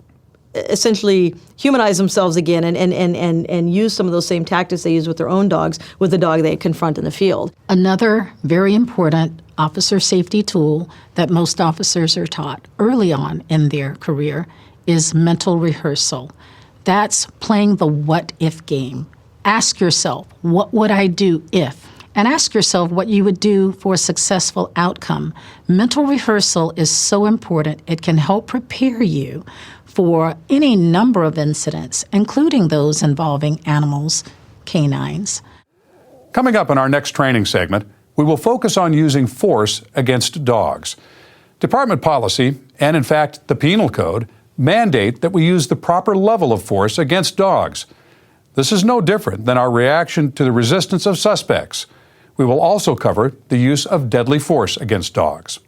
essentially humanize themselves again and use some of those same tactics they use with their own dogs with the dog they confront in the field. Another very important officer safety tool that most officers are taught early on in their career is mental rehearsal. That's playing the what-if game. Ask yourself, what would I do if? And ask yourself what you would do for a successful outcome. Mental rehearsal is so important. It can help prepare you for any number of incidents, including those involving animals, canines. Coming up in our next training segment, we will focus on using force against dogs. Department policy, and in fact the penal code, mandate that we use the proper level of force against dogs. This is no different than our reaction to the resistance of suspects. We will also cover the use of deadly force against dogs.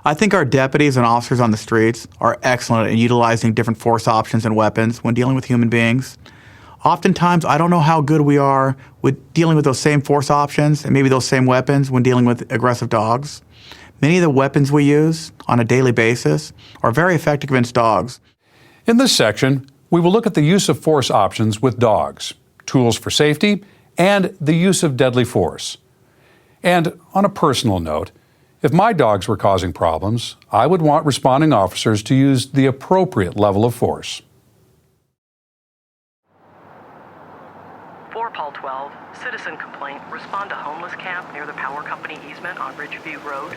I think our deputies and officers on the streets are excellent in utilizing different force options and weapons when dealing with human beings. Oftentimes, I don't know how good we are with dealing with those same force options and maybe those same weapons when dealing with aggressive dogs. Many of the weapons we use on a daily basis are very effective against dogs. In this section, we will look at the use of force options with dogs, tools for safety, and the use of deadly force. And on a personal note, if my dogs were causing problems, I would want responding officers to use the appropriate level of force. 4 Paul 12, citizen complaint. Respond to homeless camp near the power company easement on Ridgeview Road.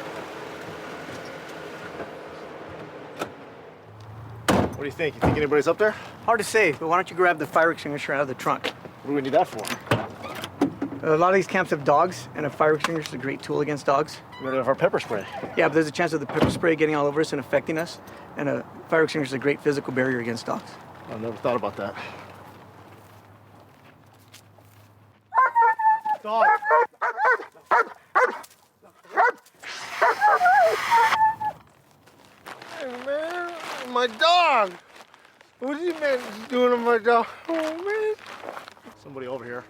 What do you think? You think anybody's up there? Hard to say, but why don't you grab the fire extinguisher out of the trunk? What do we need that for? A lot of these camps have dogs, and a fire extinguisher is a great tool against dogs. We already have our pepper spray. Yeah, but there's a chance of the pepper spray getting all over us and affecting us, and a fire extinguisher is a great physical barrier against dogs. I've never thought about that. Dog. Hey, man, my dog. What are you man doing to my dog? Oh, man. Somebody over here.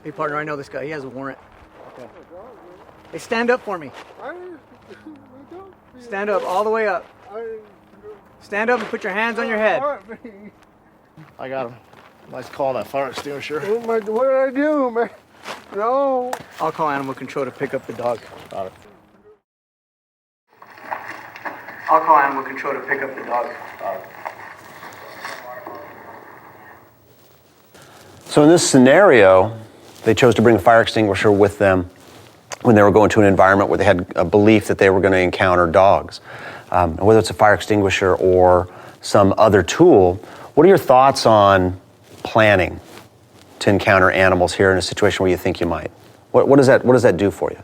Hey, partner, I know this guy. He has a warrant. Okay. Hey, stand up for me. Stand up, all the way up. Stand up and put your hands on your head. I got him. Nice call, that fire extinguisher. What did I do, man? No. I'll call animal control to pick up the dog. Got it. I'll call animal control to pick up the dog. So in this scenario, they chose to bring a fire extinguisher with them when they were going to an environment where they had a belief that they were going to encounter dogs. Whether it's a fire extinguisher or some other tool, what are your thoughts on planning to encounter animals here in a situation where you think you might? What does that do for you?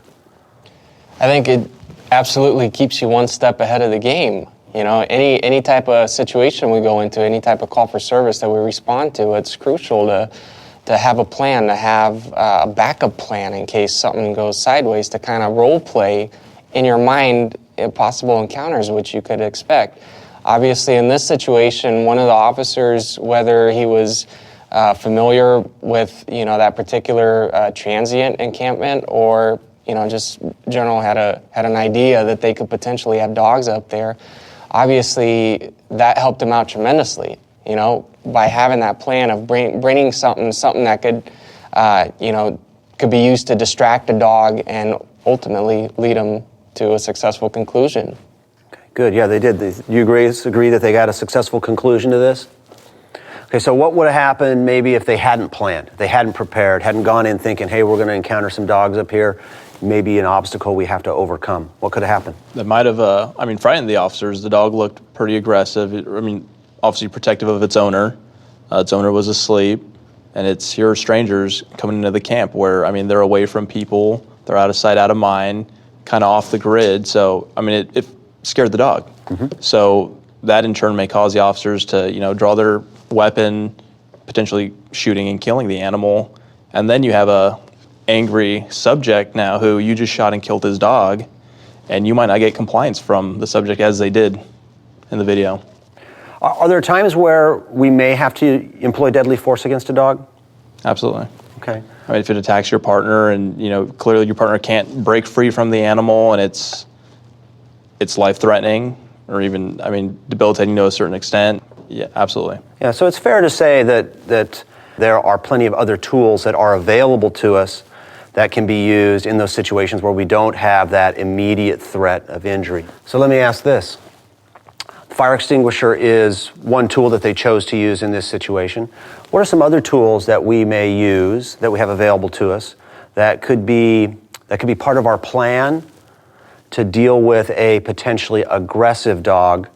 I think it absolutely keeps you one step ahead of the game. You know, any type of situation we go into, any type of call for service that we respond to, it's crucial to have a plan, to have a backup plan in case something goes sideways, to kind of role play in your mind possible encounters which you could expect. Obviously, in this situation, one of the officers, whether he was familiar with that particular transient encampment, or just general had an idea that they could potentially have dogs up there, obviously that helped him out tremendously. By having that plan of bringing something that could be used to distract a dog and ultimately lead him to a successful conclusion. Okay, good. Yeah, they did. You agree that they got a successful conclusion to this? Okay, so what would have happened maybe if they hadn't planned, they hadn't prepared, hadn't gone in thinking, hey, we're going to encounter some dogs up here, maybe an obstacle we have to overcome? What could have happened? That might have, frightened the officers. The dog looked pretty aggressive. Obviously protective of its owner. Its owner was asleep, and it's here are strangers coming into the camp where, they're away from people, they're out of sight, out of mind, kind of off the grid. So, it scared the dog. Mm-hmm. So that in turn may cause the officers to, draw their weapon, potentially shooting and killing the animal. And then you have a angry subject now who you just shot and killed his dog, and you might not get compliance from the subject as they did in the video. Are there times where we may have to employ deadly force against a dog? Absolutely. Okay. If it attacks your partner and, clearly your partner can't break free from the animal and it's life-threatening or even, debilitating to a certain extent, yeah, absolutely. Yeah, so it's fair to say that there are plenty of other tools that are available to us that can be used in those situations where we don't have that immediate threat of injury. So let me ask this. Fire extinguisher is one tool that they chose to use in this situation. What are some other tools that we may use, that we have available to us, that could be part of our plan to deal with a potentially aggressive dog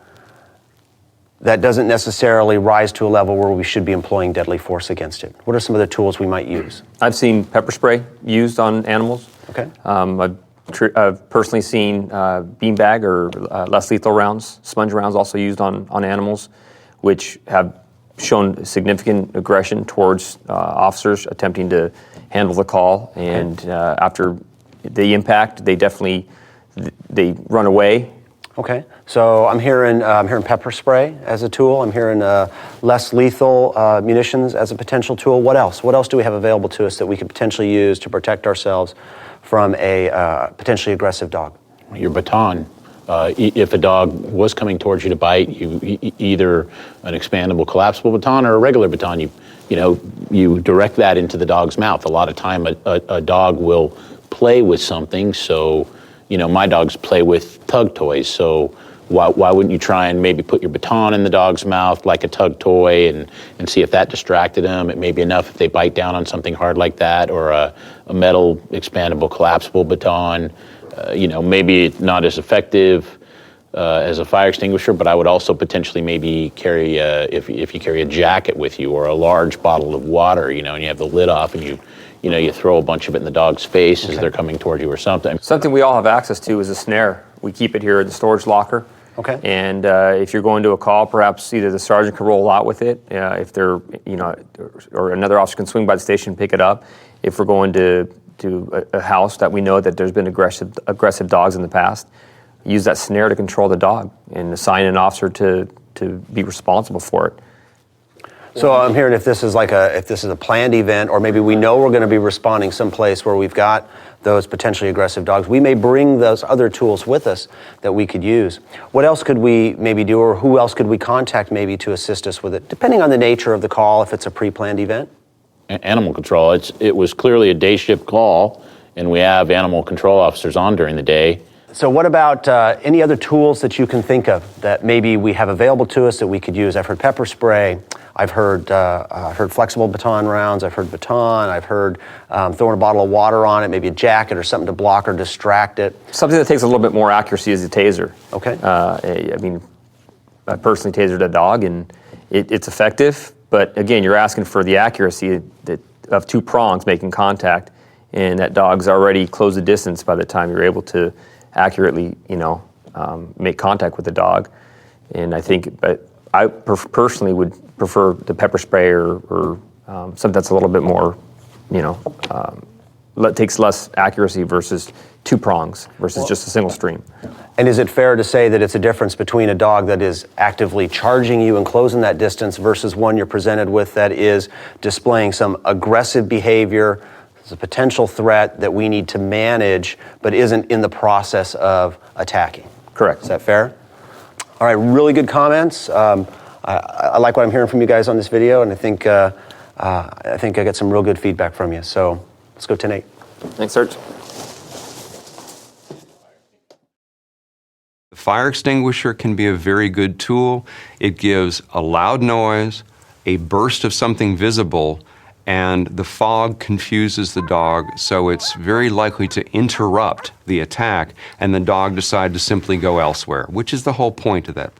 that doesn't necessarily rise to a level where we should be employing deadly force against it? What are some other tools we might use? I've seen pepper spray used on animals. Okay. I've personally seen beanbag or less lethal rounds, sponge rounds also used on animals, which have shown significant aggression towards officers attempting to handle the call. And after the impact, they run away. Okay, so I'm hearing pepper spray as a tool. I'm hearing less lethal munitions as a potential tool. What else? What else do we have available to us that we could potentially use to protect ourselves from a potentially aggressive dog? Your baton. If a dog was coming towards you to bite, either an expandable, collapsible baton or a regular baton, you direct that into the dog's mouth. A lot of time, a dog will play with something. So, my dogs play with tug toys. So why wouldn't you try and maybe put your baton in the dog's mouth like a tug toy and see if that distracted them? It may be enough if they bite down on something hard like that, or a metal expandable collapsible baton. Maybe not as effective as a fire extinguisher, but I would also potentially maybe carry, if you carry a jacket with you or a large bottle of water, and you have the lid off and you throw a bunch of it in the dog's face as they're coming toward you or something. Something we all have access to is a snare. We keep it here at the storage locker. Okay. And if you're going to a call, perhaps either the sergeant can roll out with it, if they're, or another officer can swing by the station and pick it up. If we're going to a house that we know that there's been aggressive dogs in the past, use that snare to control the dog and assign an officer to be responsible for it. So I'm hearing if this is a planned event, or maybe we know we're going to be responding someplace where we've got those potentially aggressive dogs, we may bring those other tools with us that we could use. What else could we maybe do, or who else could we contact maybe to assist us with it, depending on the nature of the call, if it's a pre-planned event? Animal control, it was clearly a day shift call, and we have animal control officers on during the day. So what about any other tools that you can think of that maybe we have available to us that we could use? I've heard pepper spray. I've heard flexible baton rounds. I've heard baton. I've heard throwing a bottle of water on it, maybe a jacket or something to block or distract it. Something that takes a little bit more accuracy is a taser. Okay. I personally tasered a dog, and it's effective. But again, you're asking for the accuracy of two prongs making contact, and that dog's already closed the distance by the time you're able to accurately, make contact with the dog. And I think, I personally would prefer the pepper spray or something that's a little bit more, takes less accuracy versus two prongs versus just a single stream. And is it fair to say that it's a difference between a dog that is actively charging you and closing that distance versus one you're presented with that is displaying some aggressive behavior, a potential threat that we need to manage, but isn't in the process of attacking? Correct. Is that fair? All right, really good comments. I like what I'm hearing from you guys on this video, and I think I got some real good feedback from you. So let's go 10-8. Thanks, Serge. The fire extinguisher can be a very good tool. It gives a loud noise, a burst of something visible, and the fog confuses the dog, so it's very likely to interrupt the attack, and the dog decide to simply go elsewhere, which is the whole point of that.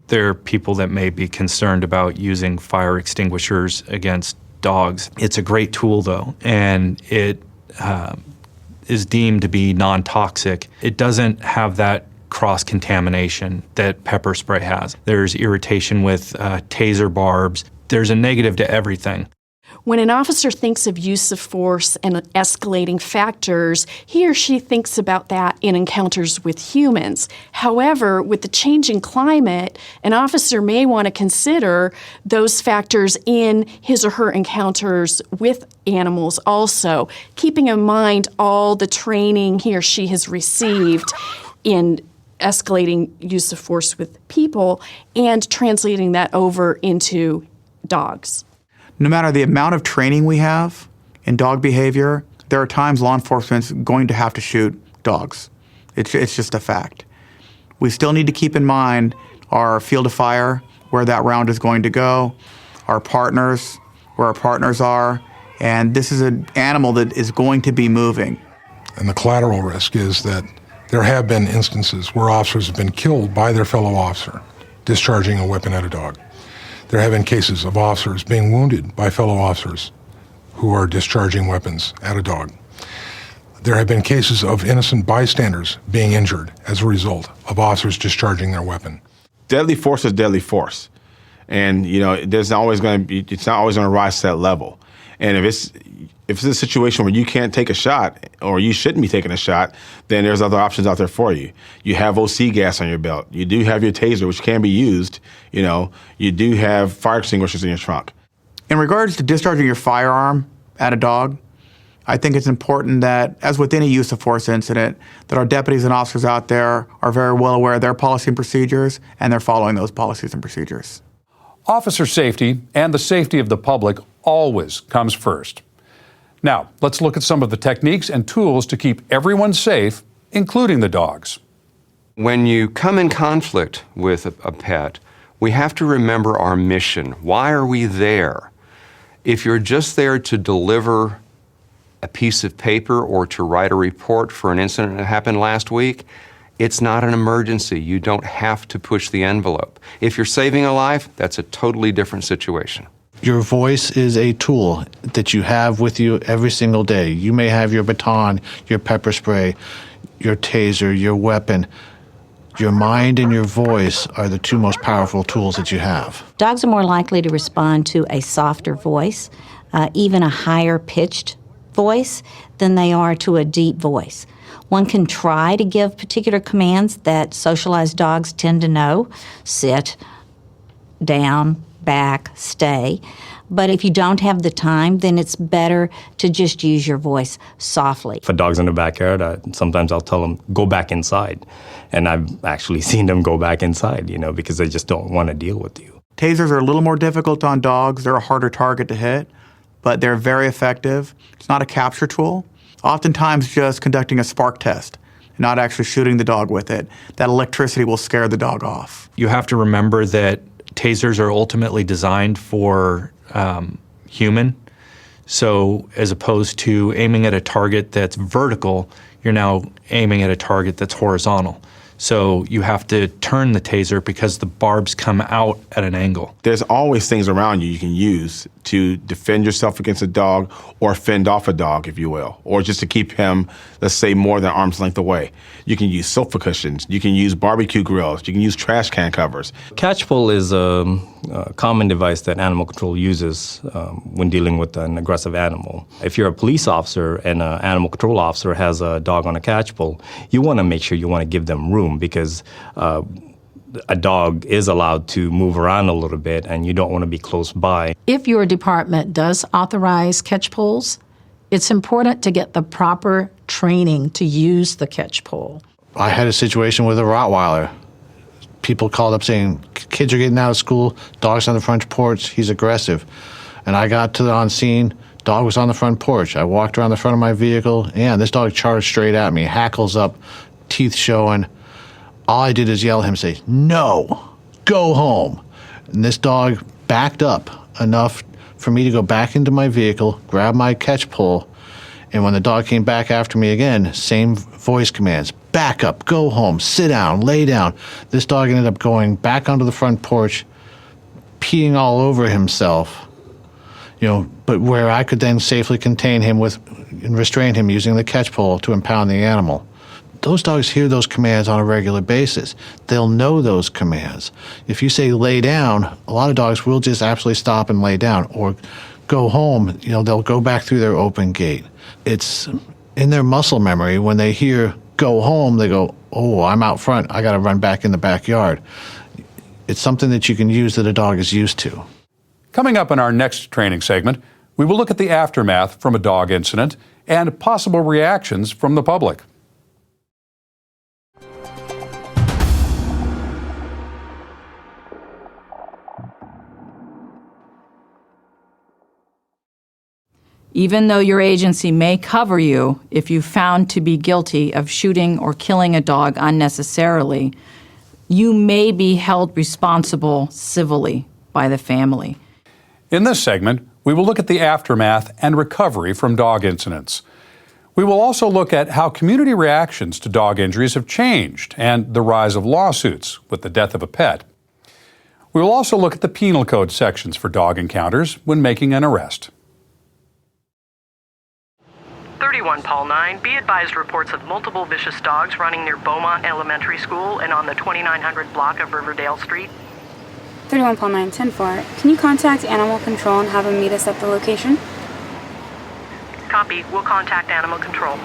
There are people that may be concerned about using fire extinguishers against dogs. It's a great tool, though, and it is deemed to be non-toxic. It doesn't have that cross-contamination that pepper spray has. There's irritation with taser barbs. There's a negative to everything. When an officer thinks of use of force and escalating factors, he or she thinks about that in encounters with humans. However, with the changing climate, an officer may want to consider those factors in his or her encounters with animals also, keeping in mind all the training he or she has received in escalating use of force with people and translating that over into dogs. No matter the amount of training we have in dog behavior, there are times law enforcement's going to have to shoot dogs. It's just a fact. We still need to keep in mind our field of fire, where that round is going to go, our partners, where our partners are, and this is an animal that is going to be moving. And the collateral risk is that there have been instances where officers have been killed by their fellow officer discharging a weapon at a dog. There have been cases of officers being wounded by fellow officers who are discharging weapons at a dog. There have been cases of innocent bystanders being injured as a result of officers discharging their weapon. Deadly force is deadly force. And, it's not always going to rise to that level. And if it's a situation where you can't take a shot or you shouldn't be taking a shot, then there's other options out there for you. You have OC gas on your belt. You do have your taser, which can be used. You do have fire extinguishers in your trunk. In regards to discharging your firearm at a dog, I think it's important that, as with any use of force incident, that our deputies and officers out there are very well aware of their policy and procedures, and they're following those policies and procedures. Officer safety and the safety of the public always comes first. Now, let's look at some of the techniques and tools to keep everyone safe, including the dogs. When you come in conflict with a pet, we have to remember our mission. Why are we there? If you're just there to deliver a piece of paper or to write a report for an incident that happened last week, It's not an emergency. You don't have to push the envelope. If you're saving a life, that's a totally different situation. Your voice is a tool that you have with you every single day. You may have your baton, your pepper spray, your taser, your weapon. Your mind and your voice are the two most powerful tools that you have. Dogs are more likely to respond to a softer voice, even a higher pitched voice, than they are to a deep voice. One can try to give particular commands that socialized dogs tend to know: sit, down, back, stay. But if you don't have the time, then it's better to just use your voice softly. For dogs in the backyard, sometimes I'll tell them, go back inside. And I've actually seen them go back inside, because they just don't want to deal with you. Tasers are a little more difficult on dogs. They're a harder target to hit, but they're very effective. It's not a capture tool. Oftentimes just conducting a spark test, not actually shooting the dog with it. That electricity will scare the dog off. You have to remember that tasers are ultimately designed for human. So as opposed to aiming at a target that's vertical, you're now aiming at a target that's horizontal. So you have to turn the taser because the barbs come out at an angle. There's always things around you can use to defend yourself against a dog or fend off a dog, if you will, or just to keep him, let's say, more than arm's length away. You can use sofa cushions. You can use barbecue grills. You can use trash can covers. Catch pull is a common device that animal control uses when dealing with an aggressive animal. If you're a police officer and an animal control officer has a dog on a catch pull, you want to make sure you want to give them room because a dog is allowed to move around a little bit and you don't want to be close by. If your department does authorize catch pulls, it's important to get the proper training to use the catch pull. I had a situation with a Rottweiler. People called up saying, kids are getting out of school, dog's on the front porch, he's aggressive. And I got to on scene, dog was on the front porch. I walked around the front of my vehicle, and this dog charged straight at me, hackles up, teeth showing. All I did is yell at him and say, no, go home. And this dog backed up enough for me to go back into my vehicle, grab my catch pole, and when the dog came back after me again, same voice commands, back up, go home, sit down, lay down. This dog ended up going back onto the front porch, peeing all over himself, but where I could then safely contain him and restrain him using the catch pole to impound the animal. Those dogs hear those commands on a regular basis. They'll know those commands. If you say lay down, a lot of dogs will just absolutely stop and lay down, or go home, they'll go back through their open gate. It's in their muscle memory. When they hear go home, they go, oh, I'm out front, I gotta run back in the backyard. It's something that you can use that a dog is used to. Coming up in our next training segment, we will look at the aftermath from a dog incident and possible reactions from the public. Even though your agency may cover you if you found to be guilty of shooting or killing a dog unnecessarily, you may be held responsible civilly by the family. In this segment, we will look at the aftermath and recovery from dog incidents. We will also look at how community reactions to dog injuries have changed and the rise of lawsuits with the death of a pet. We will also look at the penal code sections for dog encounters when making an arrest. 31 Paul 9, be advised reports of multiple vicious dogs running near Beaumont Elementary School and on the 2900 block of Riverdale Street. 31 Paul 9, 10-4. Can you contact Animal Control and have them meet us at the location? Copy. We'll contact Animal Control.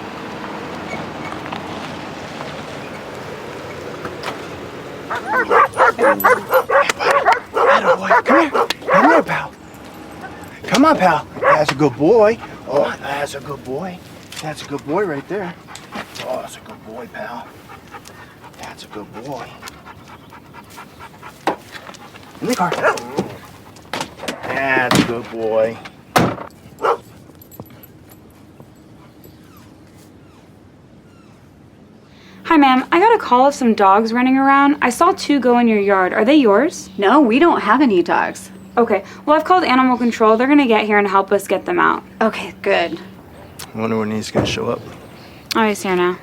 Attaboy. Come here. Come here, pal. Come on, pal. That's a good boy. Oh, that's a good boy. That's a good boy right there. Oh, that's a good boy, pal. That's a good boy. In the car. That's a good boy. Hi, ma'am. I got a call of some dogs running around. I saw 2 go in your yard. Are they yours? No, we don't have any dogs. Okay. Well, I've called Animal Control. They're going to get here and help us get them out. Okay, good. I wonder when he's going to show up. Oh, he's here now.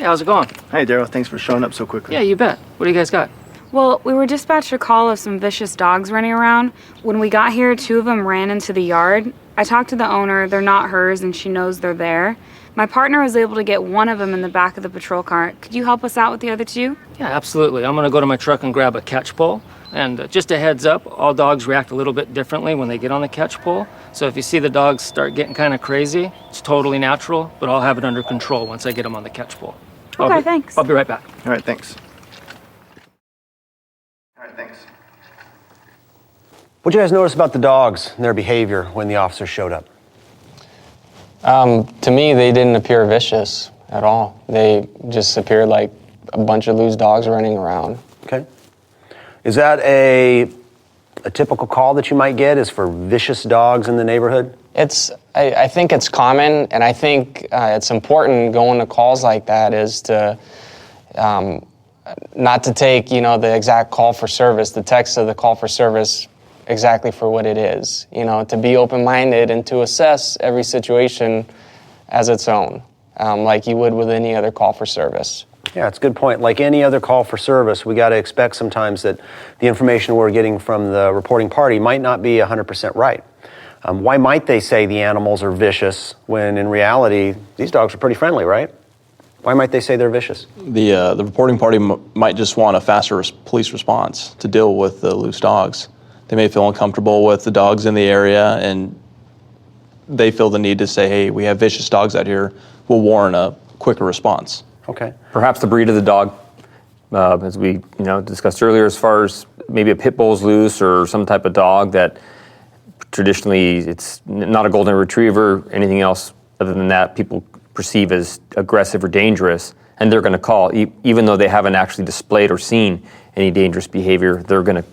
Hey, how's it going? Hey, Daryl. Thanks for showing up so quickly. Yeah, you bet. What do you guys got? Well, we were dispatched a call of some vicious dogs running around. When we got here, 2 of them ran into the yard. I talked to the owner. They're not hers, and she knows they're there. My partner was able to get one of them in the back of the patrol car. Could you help us out with the other 2? Yeah, absolutely. I'm going to go to my truck and grab a catch pole. And just a heads up, all dogs react a little bit differently when they get on the catch pole. So if you see the dogs start getting kind of crazy, it's totally natural, but I'll have it under control once I get them on the catch pole. Okay, thanks. I'll be right back. All right, thanks. All right, thanks. What did you guys notice about the dogs and their behavior when the officers showed up? To me, they didn't appear vicious at all. They just appeared like a bunch of loose dogs running around. Okay. Is that a typical call that you might get, is for vicious dogs in the neighborhood? I think it's common, and I think it's important going to calls like that is to not to take, the exact call for service, the text of the call for service exactly for what it is. To be open-minded and to assess every situation as its own, like you would with any other call for service. Yeah, it's a good point. Like any other call for service, we got to expect sometimes that the information we're getting from the reporting party might not be 100% right. Why might they say the animals are vicious when in reality these dogs are pretty friendly, right? Why might they say they're vicious? The reporting party might just want a faster police response to deal with the loose dogs. They may feel uncomfortable with the dogs in the area, and they feel the need to say, hey, we have vicious dogs out here, will warrant a quicker response. Okay. Perhaps the breed of the dog, as we discussed earlier, as far as maybe a pit bull's loose or some type of dog that traditionally it's not a golden retriever, anything else other than that people perceive as aggressive or dangerous, and they're going to call, even though they haven't actually displayed or seen any dangerous behavior, they're going to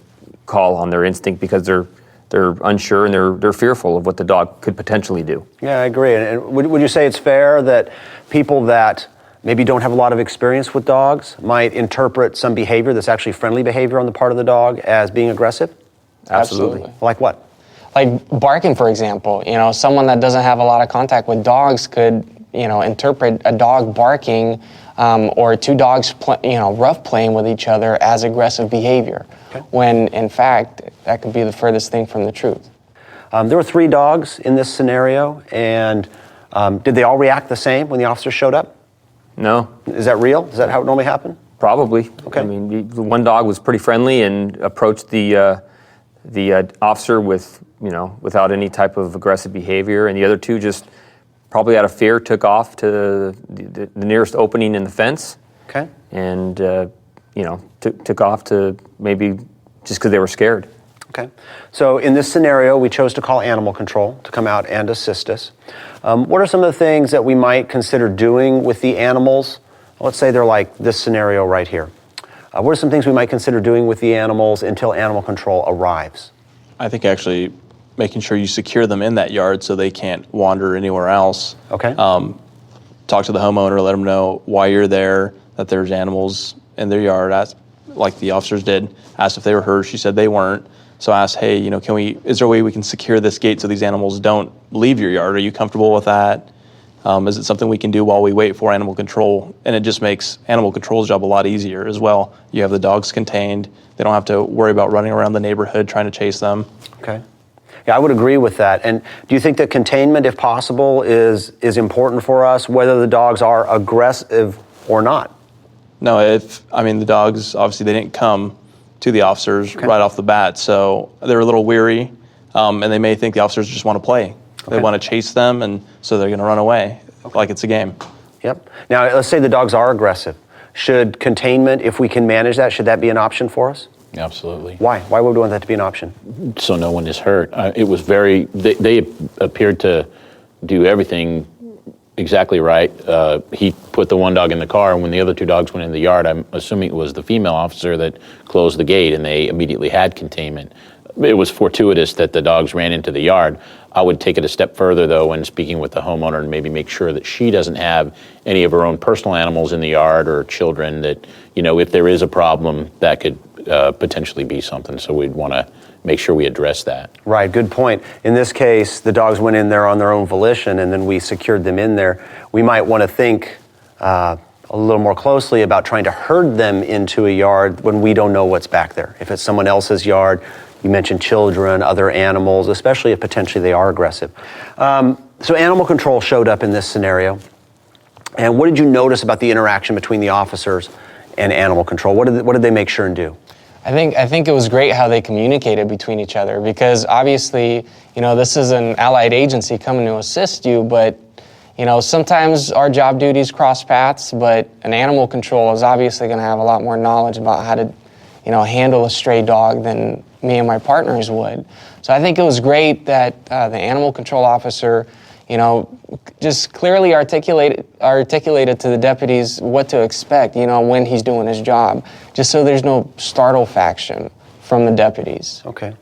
call on their instinct because they're unsure and they're fearful of what the dog could potentially do. Yeah, I agree. And would you say it's fair that people that maybe don't have a lot of experience with dogs might interpret some behavior that's actually friendly behavior on the part of the dog as being aggressive? Absolutely. Like what? Like barking, for example. Someone that doesn't have a lot of contact with dogs could, interpret a dog barking or 2 dogs, rough playing with each other as aggressive behavior. Okay. When in fact, that could be the furthest thing from the truth. There were 3 dogs in this scenario, and did they all react the same when the officers showed up? No. Is that real? Is that how it normally happened? Probably. Okay. I mean, the one dog was pretty friendly and approached the officer with, without any type of aggressive behavior, and the other 2 just probably out of fear took off to the nearest opening in the fence. Okay. And took off to maybe just because they were scared. Okay. So in this scenario, we chose to call animal control to come out and assist us. What are some of the things that we might consider doing with the animals? Let's say they're like this scenario right here. What are some things we might consider doing with the animals until animal control arrives? I think actually making sure you secure them in that yard so they can't wander anywhere else. Okay. Talk to the homeowner, let them know why you're there, that there's animals in their yard, like the officers did. Asked if they were hurt. She said they weren't. So I asked, hey, is there a way we can secure this gate so these animals don't leave your yard? Are you comfortable with that? Is it something we can do while we wait for animal control? And it just makes animal control's job a lot easier as well. You have the dogs contained. They don't have to worry about running around the neighborhood trying to chase them. Okay. Yeah, I would agree with that. And do you think that containment, if possible, is important for us, whether the dogs are aggressive or not? No, the dogs, obviously they didn't come to the officers right off the bat, so they're a little weary, and they may think the officers just want to play. Okay. They want to chase them, and so they're going to run away like it's a game. Yep. Now, let's say the dogs are aggressive. Should containment, if we can manage that, should that be an option for us? Absolutely. Why? Why would we want that to be an option? So no one is hurt. It was they appeared to do everything exactly right. He put the one dog in the car, and when the other 2 dogs went in the yard, I'm assuming it was the female officer that closed the gate, and they immediately had containment. It was fortuitous that the dogs ran into the yard. I would take it a step further, though, when speaking with the homeowner, and maybe make sure that she doesn't have any of her own personal animals in the yard or children that, if there is a problem, that could potentially be something. So we'd want to make sure we address that. Right, good point. In this case, the dogs went in there on their own volition, and then we secured them in there. We might want to think a little more closely about trying to herd them into a yard when we don't know what's back there. If it's someone else's yard, you mentioned children, other animals, especially if potentially they are aggressive. So animal control showed up in this scenario. And what did you notice about the interaction between the officers and animal control? What did they make sure and do? I think it was great how they communicated between each other, because obviously, this is an allied agency coming to assist you, but sometimes our job duties cross paths, but an animal control is obviously going to have a lot more knowledge about how to, handle a stray dog than me and my partners would. So I think it was great that the animal control officer, just clearly articulated to the deputies what to expect, when he's doing his job, just so there's no startle faction from the deputies. Okay.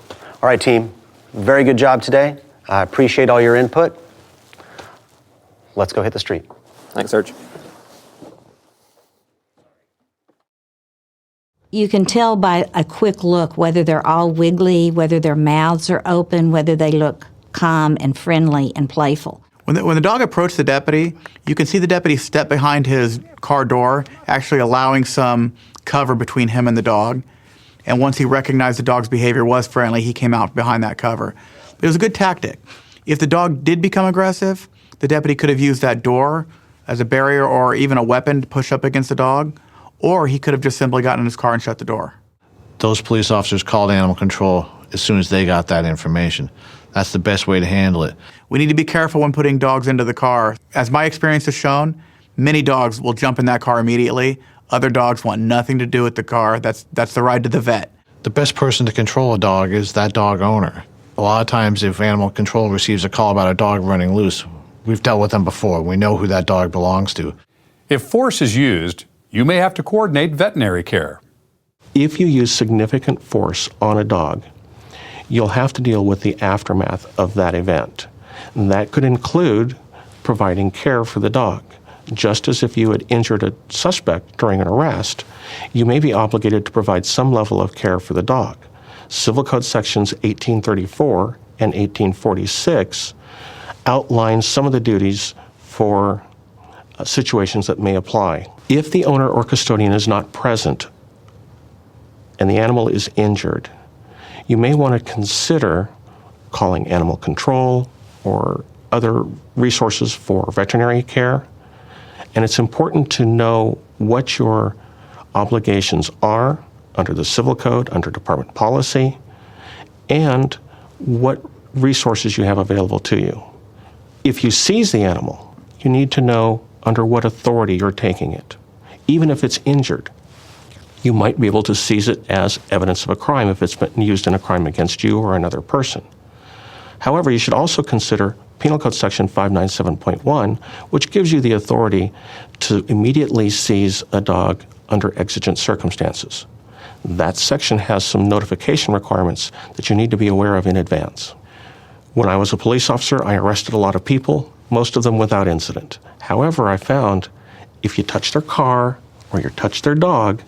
All right, team. Very good job today. I appreciate all your input. Let's go hit the street. Thanks, Serge. You can tell by a quick look whether they're all wiggly, whether their mouths are open, whether they look calm and friendly and playful. When the dog approached the deputy, you can see the deputy step behind his car door, actually allowing some cover between him and the dog. And once he recognized the dog's behavior was friendly, he came out behind that cover. But it was a good tactic. If the dog did become aggressive, the deputy could have used that door as a barrier or even a weapon to push up against the dog, or he could have just simply gotten in his car and shut the door. Those police officers called animal control as soon as they got that information. That's the best way to handle it. We need to be careful when putting dogs into the car. As my experience has shown, many dogs will jump in that car immediately. Other dogs want nothing to do with the car. That's the ride to the vet. The best person to control a dog is that dog owner. A lot of times if animal control receives a call about a dog running loose, we've dealt with them before. We know who that dog belongs to. If force is used, you may have to coordinate veterinary care. If you use significant force on a dog, you'll have to deal with the aftermath of that event. And that could include providing care for the dog. Just as if you had injured a suspect during an arrest, you may be obligated to provide some level of care for the dog. Civil Code sections 1834 and 1846 outline some of the duties for situations that may apply. If the owner or custodian is not present and the animal is injured, you may want to consider calling animal control or other resources for veterinary care. And it's important to know what your obligations are under the Civil Code, under department policy, and what resources you have available to you. If you seize the animal, you need to know under what authority you're taking it. Even if it's injured, you might be able to seize it as evidence of a crime if it's been used in a crime against you or another person. However, you should also consider Penal Code Section 597.1, which gives you the authority to immediately seize a dog under exigent circumstances. That section has some notification requirements that you need to be aware of in advance. When I was a police officer, I arrested a lot of people, most of them without incident. However, I found if you touch their car or you touch their dog,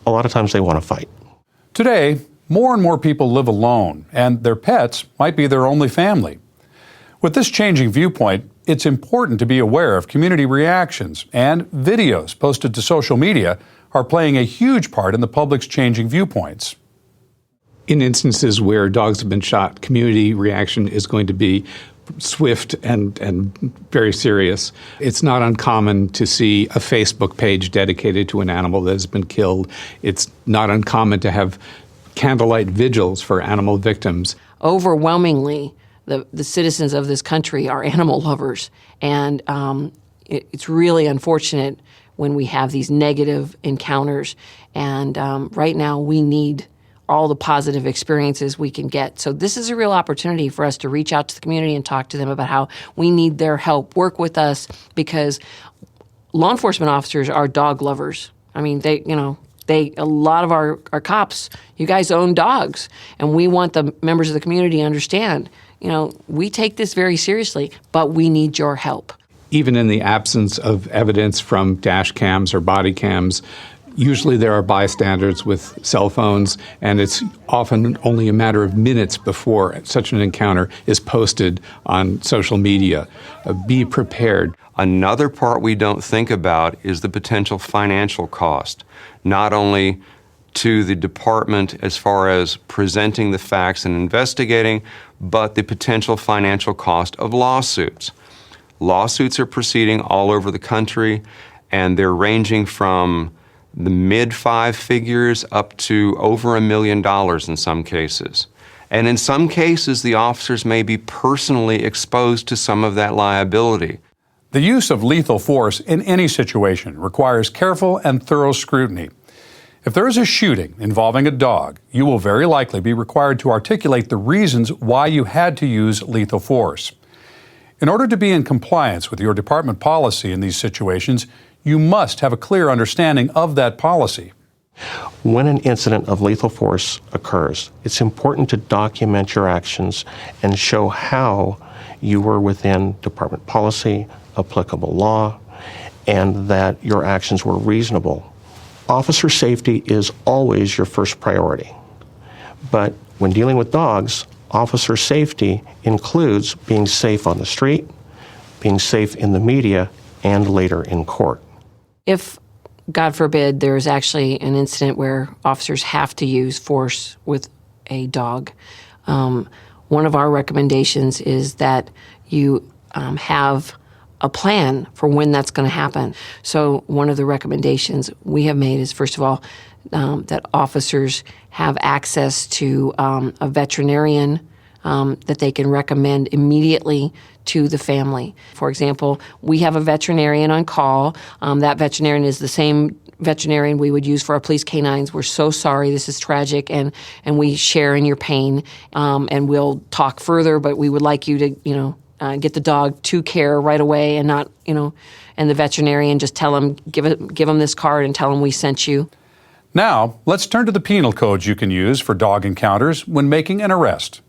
a lot of times they want to fight. Today, more and more people live alone, and their pets might be their only family. With this changing viewpoint, it's important to be aware of community reactions, and videos posted to social media are playing a huge part in the public's changing viewpoints. In instances where dogs have been shot, community reaction is going to be swift and very serious. It's not uncommon to see a Facebook page dedicated to an animal that has been killed. It's not uncommon to have candlelight vigils for animal victims. Overwhelmingly, the citizens of this country are animal lovers, and it's really unfortunate when we have these negative encounters. And right now, we need all the positive experiences we can get. So this is a real opportunity for us to reach out to the community and talk to them about how we need their help, work with us, because law enforcement officers are dog lovers. I mean, a lot of our cops, you guys own dogs, and we want the members of the community to understand, we take this very seriously, but we need your help. Even in the absence of evidence from dash cams or body cams, Usually there are bystanders with cell phones, and it's often only a matter of minutes before such an encounter is posted on social media. Be prepared. Another part we don't think about is the potential financial cost, not only to the department as far as presenting the facts and investigating, but the potential financial cost of lawsuits. Lawsuits are proceeding all over the country, and they're ranging from the mid 5 figures up to over $1 million in some cases. And in some cases, the officers may be personally exposed to some of that liability. The use of lethal force in any situation requires careful and thorough scrutiny. If there is a shooting involving a dog, you will very likely be required to articulate the reasons why you had to use lethal force. In order to be in compliance with your department policy in these situations, you must have a clear understanding of that policy. When an incident of lethal force occurs, it's important to document your actions and show how you were within department policy, applicable law, and that your actions were reasonable. Officer safety is always your first priority. But when dealing with dogs, officer safety includes being safe on the street, being safe in the media, and later in court. If, God forbid, there's actually an incident where officers have to use force with a dog, one of our recommendations is that you have a plan for when that's going to happen. So one of the recommendations we have made is, first of all, that officers have access to a veterinarian that they can recommend immediately to the family. For example, we have a veterinarian on call. That veterinarian is the same veterinarian we would use for our police canines. We're so sorry, this is tragic, and we share in your pain, and we'll talk further, but we would like you to, get the dog to care right away and not, and the veterinarian just tell him, give him this card and tell him we sent you. Now, let's turn to the penal codes you can use for dog encounters when making an arrest.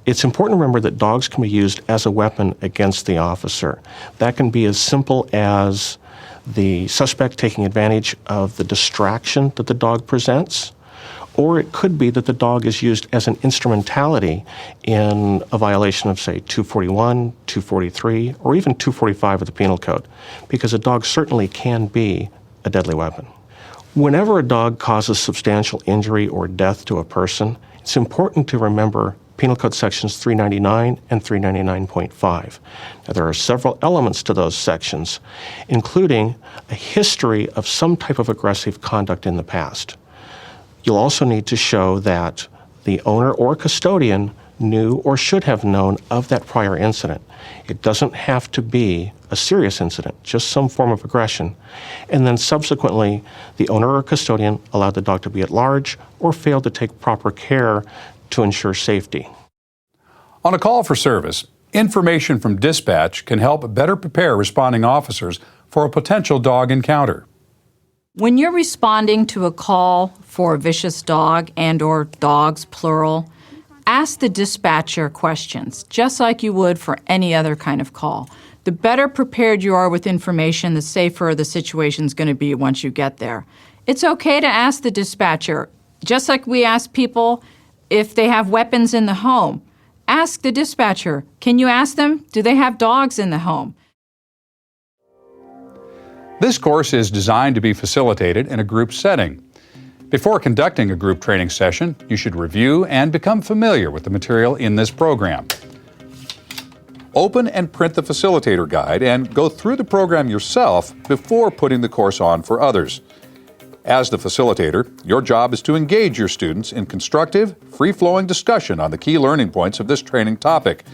It's important to remember that dogs can be used as a weapon against the officer. That can be as simple as the suspect taking advantage of the distraction that the dog presents, or it could be that the dog is used as an instrumentality in a violation of, say, 241, 243, or even 245 of the Penal Code, because a dog certainly can be a deadly weapon. Whenever a dog causes substantial injury or death to a person, it's important to remember Penal Code sections 399 and 399.5. Now, there are several elements to those sections, including a history of some type of aggressive conduct in the past. You'll also need to show that the owner or custodian knew or should have known of that prior incident. It doesn't have to be a serious incident, just some form of aggression. And then subsequently, the owner or custodian allowed the dog to be at large or failed to take proper care to ensure safety. On a call for service, information from dispatch can help better prepare responding officers for a potential dog encounter. When you're responding to a call for a vicious dog and or dogs, plural, ask the dispatcher questions, just like you would for any other kind of call. The better prepared you are with information, the safer the situation's going to be once you get there. It's okay to ask the dispatcher, just like we ask people if they have weapons in the home. Ask the dispatcher, can you ask them, do they have dogs in the home? This course is designed to be facilitated in a group setting. Before conducting a group training session, you should review and become familiar with the material in this program. Open and print the facilitator guide and go through the program yourself before putting the course on for others. As the facilitator, your job is to engage your students in constructive, free-flowing discussion on the key learning points of this training topic.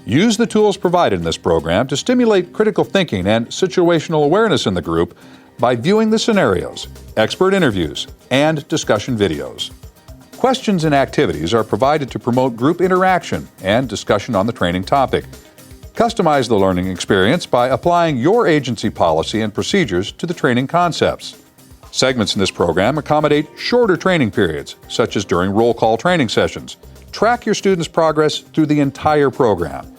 Use the tools provided in this program to stimulate critical thinking and situational awareness in the group by viewing the scenarios, expert interviews, and discussion videos. Questions and activities are provided to promote group interaction and discussion on the training topic. Customize the learning experience by applying your agency policy and procedures to the training concepts. Segments in this program accommodate shorter training periods, such as during roll call training sessions. Track your students' progress through the entire program.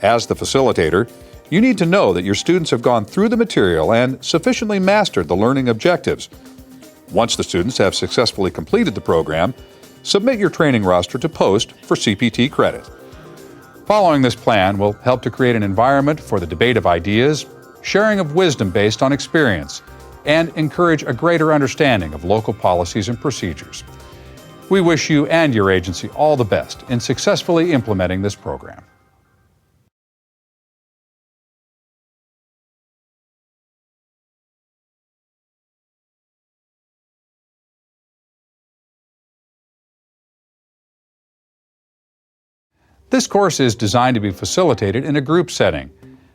As the facilitator, You need to know that your students have gone through the material and sufficiently mastered the learning objectives. Once the students have successfully completed the program, submit your training roster to post for CPT credit. Following this plan will help to create an environment for the debate of ideas, sharing of wisdom based on experience, and encourage a greater understanding of local policies and procedures. We wish you and your agency all the best in successfully implementing this program. This course is designed to be facilitated in a group setting.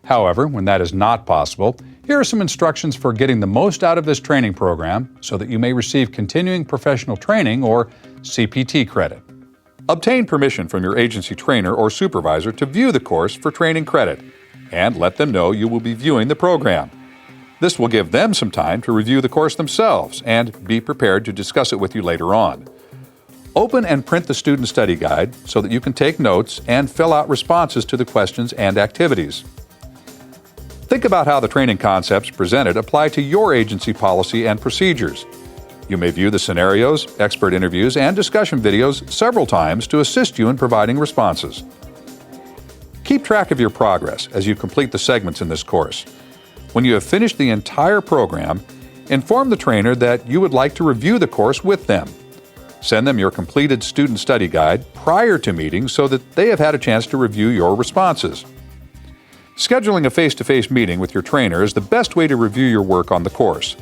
However, when that is not possible, here are some instructions for getting the most out of this training program so that you may receive continuing professional training or CPT credit. Obtain permission from your agency trainer or supervisor to view the course for training credit, and let them know you will be viewing the program. This will give them some time to review the course themselves and be prepared to discuss it with you later on. Open and print the student study guide so that you can take notes and fill out responses to the questions and activities. Think about how the training concepts presented apply to your agency policy and procedures. You may view the scenarios, expert interviews, and discussion videos several times to assist you in providing responses. Keep track of your progress as you complete the segments in this course. When you have finished the entire program, inform the trainer that you would like to review the course with them. Send them your completed student study guide prior to meetings so that they have had a chance to review your responses. Scheduling a face-to-face meeting with your trainer is the best way to review your work on the course.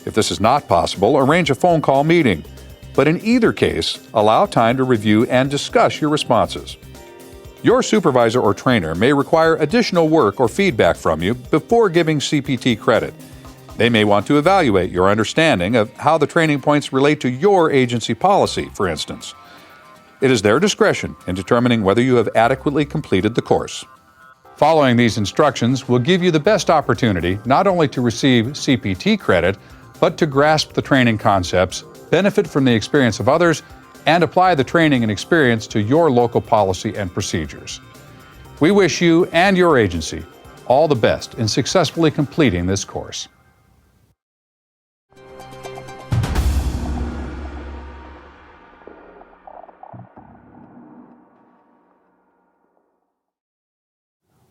If this is not possible, arrange a phone call meeting. But in either case, allow time to review and discuss your responses. Your supervisor or trainer may require additional work or feedback from you before giving CPT credit. They may want to evaluate your understanding of how the training points relate to your agency policy, for instance. It is their discretion in determining whether you have adequately completed the course. Following these instructions will give you the best opportunity not only to receive CPT credit, but to grasp the training concepts, benefit from the experience of others, and apply the training and experience to your local policy and procedures. We wish you and your agency all the best in successfully completing this course.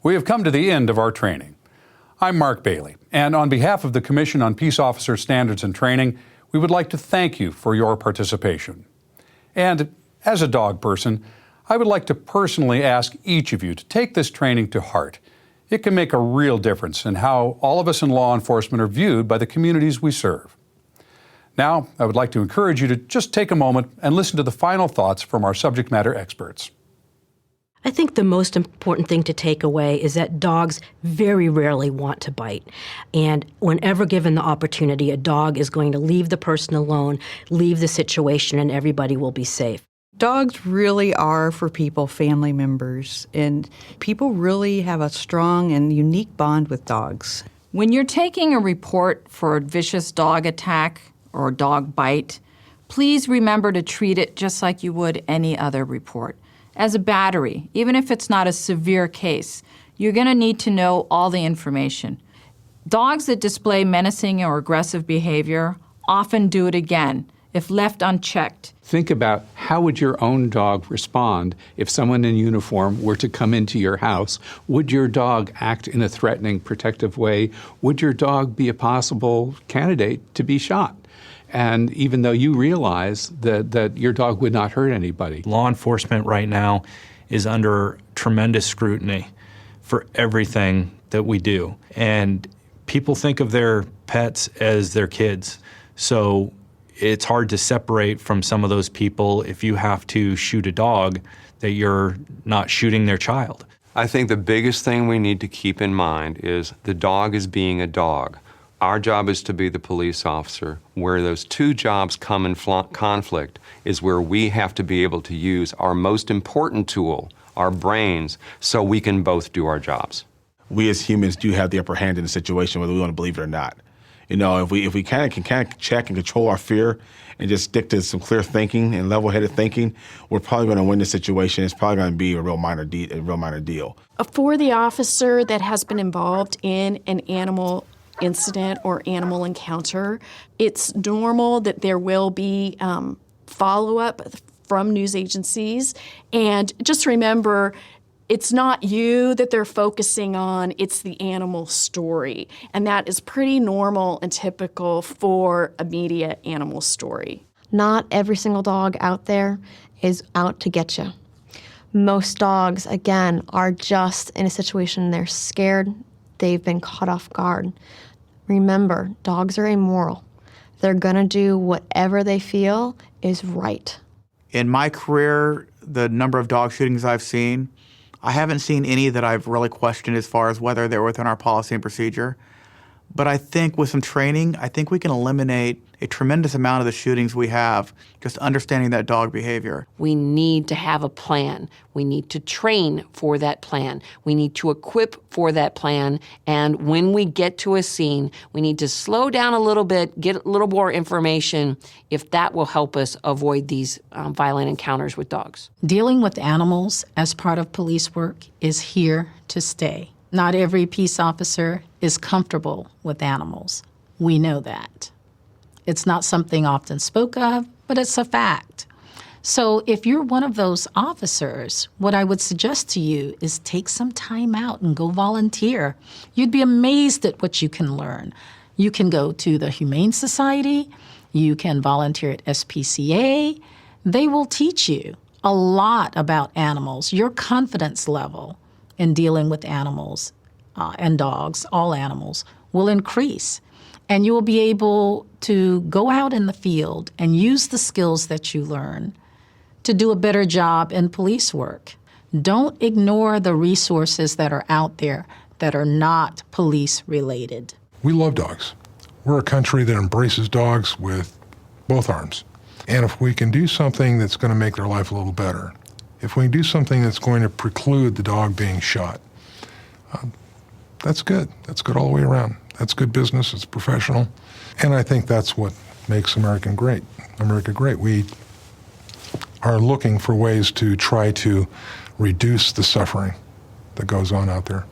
We have come to the end of our training. I'm Mark Bailey, and on behalf of the Commission on Peace Officer Standards and Training, we would like to thank you for your participation. And as a dog person, I would like to personally ask each of you to take this training to heart. It can make a real difference in how all of us in law enforcement are viewed by the communities we serve. Now, I would like to encourage you to just take a moment and listen to the final thoughts from our subject matter experts. I think the most important thing to take away is that dogs very rarely want to bite. And whenever given the opportunity, a dog is going to leave the person alone, leave the situation, and everybody will be safe. Dogs really are for people, family members, and people really have a strong and unique bond with dogs. When you're taking a report for a vicious dog attack or dog bite, please remember to treat it just like you would any other report. As a battery, even if it's not a severe case, you're going to need to know all the information. Dogs that display menacing or aggressive behavior often do it again if left unchecked. Think about how would your own dog respond if someone in uniform were to come into your house. Would your dog act in a threatening, protective way? Would your dog be a possible candidate to be shot? And even though you realize that your dog would not hurt anybody. Law enforcement right now is under tremendous scrutiny for everything that we do. And people think of their pets as their kids. So it's hard to separate from some of those people if you have to shoot a dog that you're not shooting their child. I think the biggest thing we need to keep in mind is the dog is being a dog. Our job is to be the police officer. Where those two jobs come in conflict is where we have to be able to use our most important tool, our brains, so we can both do our jobs. We as humans do have the upper hand in the situation, whether we want to believe it or not. You know, if we can check and control our fear and just stick to some clear thinking and level-headed thinking, we're probably going to win the situation. It's probably going to be a real minor deal. For the officer that has been involved in an animal incident or animal encounter, it's normal that there will be follow-up from news agencies. And just remember, it's not you that they're focusing on, it's the animal story. And that is pretty normal and typical for a media animal story. Not every single dog out there is out to get you. Most dogs, again, are just in a situation they're scared, they've been caught off guard. Remember, dogs are amoral. They're going to do whatever they feel is right. In my career, the number of dog shootings I've seen, I haven't seen any that I've really questioned as far as whether they're within our policy and procedure. But I think with some training, I think we can eliminate a tremendous amount of the shootings we have, just understanding that dog behavior. We need to have a plan. We need to train for that plan. We need to equip for that plan. And when we get to a scene, we need to slow down a little bit, get a little more information, if that will help us avoid these violent encounters with dogs. Dealing with animals as part of police work is here to stay. Not every peace officer is comfortable with animals. We know that. It's not something often spoke of, but it's a fact. So if you're one of those officers, what I would suggest to you is take some time out and go volunteer. You'd be amazed at what you can learn. You can go to the Humane Society. You can volunteer at SPCA. They will teach you a lot about animals, your confidence level in dealing with animals and dogs, all animals, will increase. And you will be able to go out in the field and use the skills that you learn to do a better job in police work. Don't ignore the resources that are out there that are not police related. We love dogs. We're a country that embraces dogs with both arms. And if we can do something that's going to make their life a little better, if we can do something that's going to preclude the dog being shot, that's good. That's good all the way around. That's good business. It's professional. And I think that's what makes America great. We are looking for ways to try to reduce the suffering that goes on out there.